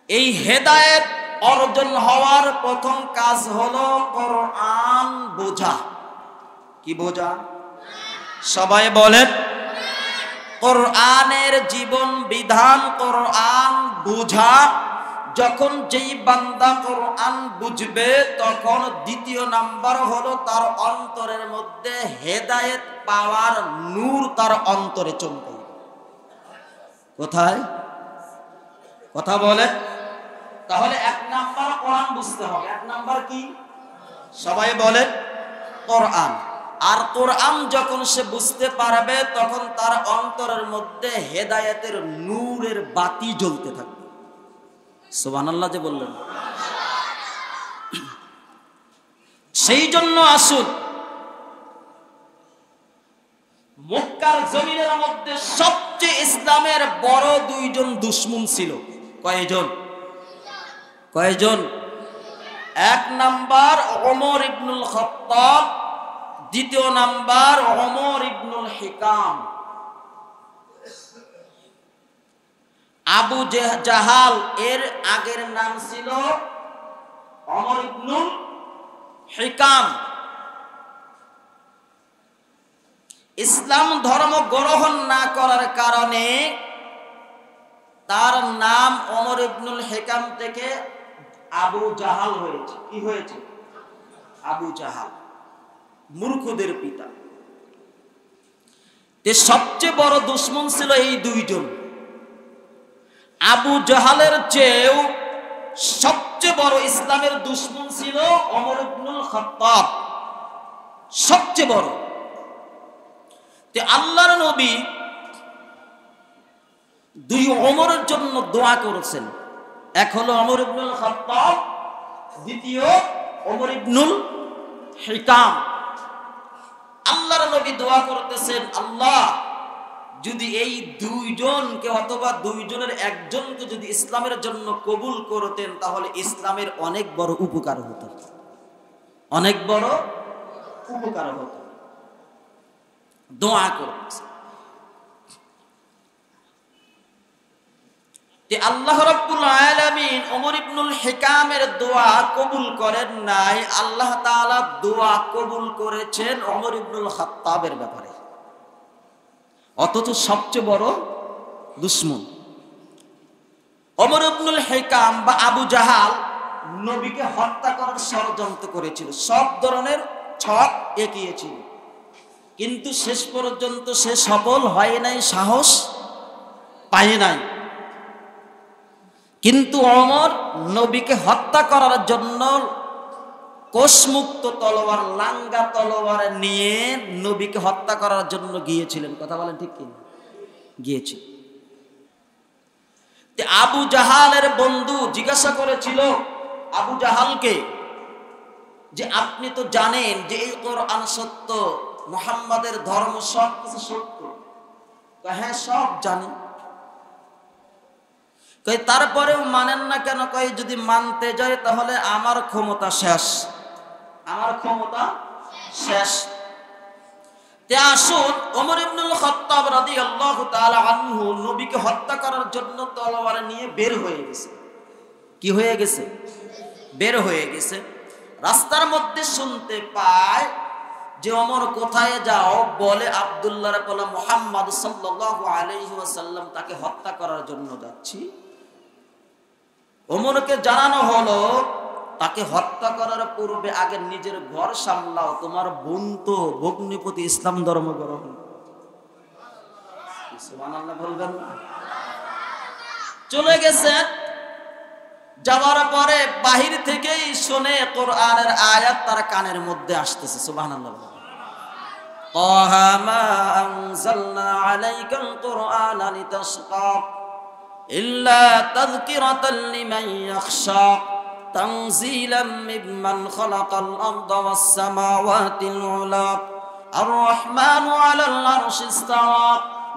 এই হেদায়েত অর্জন হওয়ার প্রথম কাজ হলো কোরআন বোঝা। কি বোঝা? সবাই বলেন কোরআনের জীবন বিধান, কোরআন বোঝা। যখন যেই বান্দা কোরআন বুঝবে, তখন দ্বিতীয় নাম্বার হলো তার অন্তরের মধ্যে হেদায়েত পাওয়ার নূর তার অন্তরে চমকাবে। কোথায়? কথা বলে। তাহলে এক নাম্বার কোরআন বুঝতে হবে। এক নাম্বার কি? সবাই বলেন কোরআন। আর কোরআন যখন সে বুঝতে পারবে, তখন তার অন্তরের মধ্যে হেদায়েতের নূরের বাতি জ্বলতে থাকবে। সুবহানাল্লাহ যে বললেন। সেই জন্য আসুন, মক্কার জমিনের মধ্যে সবচেয়ে ইসলামের বড় দুইজন দুশমন ছিল। কয়জন? কয়জন? এক নাম্বার ওমর ইবনুল খাত্তাব, দ্বিতীয় নাম্বার ওমর ইবনুল হিকাম। আবু জাহাল এর আগের নাম ছিল ওমর ইবনুল হিকাম। ইসলাম ধর্ম গ্রহণ না করার কারণে তার নাম ওমর ইবনুল হিকাম থেকে আবু জাহাল হয়েছে। কি হয়েছে? আবু জাহাল, মূর্খদের পিতা। সবচেয়ে বড় দুশমন ছিল এই দুইজন। আবু জাহালের চেয়েও সবচেয়ে বড় ইসলামের দুশমন ছিল ওমর ইবনুল খাত্তাব, সবচেয়ে বড়। তে আল্লাহর নবী দুই ওমরের জন্য দোয়া করেছেন, এক হলো ওমর ইবনুল খাত্তাব, দ্বিতীয় ওমর ইবনুল হিকাম। আল্লাহর নবী দোয়া করতেছেন, আল্লাহ যদি এই দুইজনকে অথবা দুইজনের একজনকে যদি ইসলামের জন্য কবুল করতেন তাহলে ইসলামের অনেক বড় উপকার হতো, অনেক বড় উপকার হতো। দোয়া করতেছেন। আল্লাহ রাব্বুল আলামিন ওমর ইবনুল হিকামের দোয়া কবুল করেন নাই, আল্লাহ তাআলা দোয়া কবুল করেছেন ওমর ইবনুল খাত্তাবের ব্যাপারে, অথচ সবচেয়ে বড় দুশমন। ওমর ইবনুল হিকাম বা আবু জাহাল নবীকে হত্যা করার ষড়যন্ত্র করেছিল, সব ধরনের ছক এঁকিয়েছিল, কিন্তু শেষ পর্যন্ত সে সফল হয় নাই, সাহস পায় নাই। কিন্তু ওমর নবীকে হত্যা করার জন্য কোষমুক্ত তলোয়ার, লাঙ্গা তলোয়ার নিয়ে নবীকে হত্যা করার জন্য গিয়েছিলেন। কথা বলেন ঠিক কিনা? গিয়েছিল। আবু জাহালের বন্ধু জিজ্ঞাসা করেছিল আবু জাহালকে যে আপনি তো জানেন যে এই কোরআন সত্য, মুহাম্মাদের ধর্ম সব কিছু সত্য। হ্যাঁ সব জানি। তারপরেও মানেন না কেন? কই যদি মানতে যায় তাহলে আমার ক্ষমতা শেষ, আমার ক্ষমতা শেষ। তে আসুন, ওমর ইবনুল খাত্তাব রাদিয়াল্লাহু তাআলা আনহু নবীকে হত্যা করার জন্য তলোয়ার নিয়ে বের হয়ে গেছে। কি হয়ে গেছে? বের হয়ে গেছে। রাস্তার মধ্যে শুনতে পায় যে ওমর কোথায় যাও? বলে আব্দুল্লাহর বলা মুহাম্মদ সাল্লাল্লাহু আলাইহি ওয়াসাল্লাম তাকে হত্যা করার জন্য যাচ্ছি। ওমরকে জানানো হলো তাকে হত্যা করার পূর্বে আগে নিজের ঘর সামলাও, তোমার বোন তো ভগ্নিপতি ইসলাম ধর্ম গ্রহণ। সুবহানাল্লাহ বলবেন না? চলে গেছে। যাওয়ার পরে বাহির থেকেই শুনে কোরআনের আয়াত তার কানের মধ্যে আসতেছে। সুবহানাল্লাহ। তাহা মা আনজালনা আলাইকাল কুরআনা লিতাশকা ইল্লা তাযকিরাতাল লিমান ইয়াখশা তানজিলাম মিম্মান খালাকাল আরদা ওয়াস সামাওয়াতিল উলা আর রাহমানু আলাল আরশি ইসতাওয়া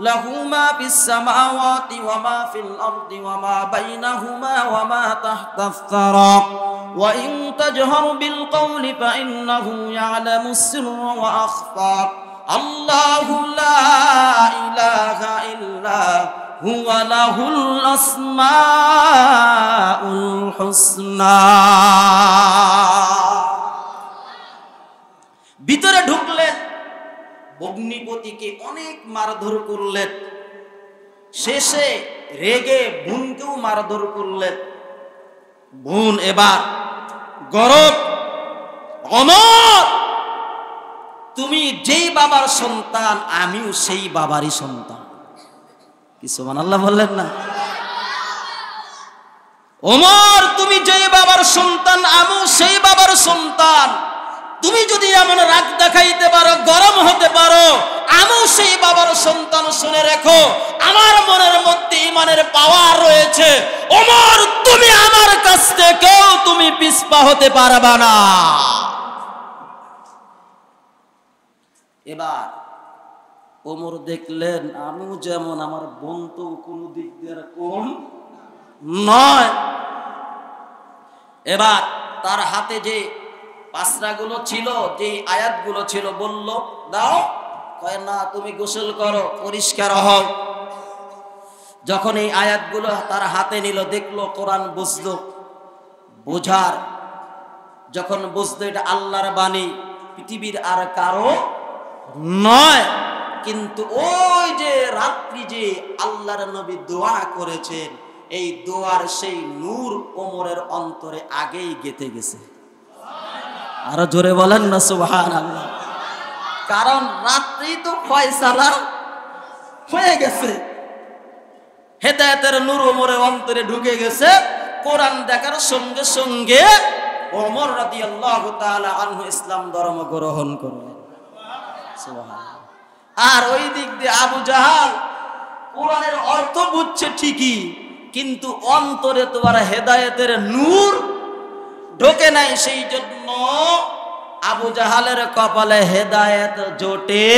লাহু মা ফিস সামাওয়াতি ওয়া মা ফিল আরদি ওয়া মা বাইনাহুমা ওয়া মা তাহতাস সারা ওয়া ইন তাজহার বিল কওলি ফা ইন্নাহু ইয়ালামুস সিররা ওয়া আখফা আল্লাহু লা ইলাহা ইল্লা হুয়া লাহুল আসমাউল হুসনা। ভিতরে ঢুকলেন, ভগ্নিপতিকে অনেক মারধর করলেন, শেষে রেগে বোনকেও মারধর করলেন। বোন এবার গরব, ওমর তুমি যেই বাবার সন্তান আমিও সেই বাবারই সন্তান। কি সুবহানাল্লাহ বললেন না? ওমর তুমি যেই বাবার সন্তান আমিও সেই বাবার সন্তান। তুমি যদি এমন রাগ দেখাইতে পারো, গরম হতে পারো, আমিও সেই বাবার সন্তান। শুনে রেখো আমার মনের মধ্যে ঈমানের পাওয়ার রয়েছে। ওমর তুমি আমার কাছ থেকেও তুমি পিছপা হতে পারবা না। এবার ওমর দেখলেন আমিও যেমন, আমার বোন তো কোন দিক দিয়ে কম নয়। এবার তার হাতে যে পাসরাগুলো ছিল, যে আয়াতগুলো ছিল, বলল দাও। কয় না, তুমি গোসল করো, পরিষ্কার হও। যখন এই আয়াতগুলো তার হাতে নিল, দেখলো কোরআন বুঝলো, বোঝার যখন বুঝলো এটা আল্লাহর বাণী, পৃথিবীর আর কারো নয়। কিন্তু ওই যে রাত্রি যে আল্লাহর নবী দোয়া করেছেন, এই দোয়ার সেই নূর ওমরের অন্তরে আগেই গেঁথে গেছে। আরো জোরে বলেন না সুবহানাল্লাহ। কারণ রাত্রি তো ফয়সালা হয়ে গেছে, হেদায়েতের নূর ওমরের অন্তরে ঢুকে গেছে। কোরআন দেখার সঙ্গে সঙ্গে ওমর রাদিয়াল্লাহু তাআলা আনহু ইসলাম ধর্ম গ্রহণ করলেন। সুবহানাল্লাহ। আর ওই দিক দিয়ে আবু জাহাল কোরআনের অর্থ বুঝছে ঠিকই, কিন্তু অন্তরে তোমার হেদায়েতের নূর ঢোকে নাই, সেই জন্য আবু জাহালের কপালে হেদায়েত জোটে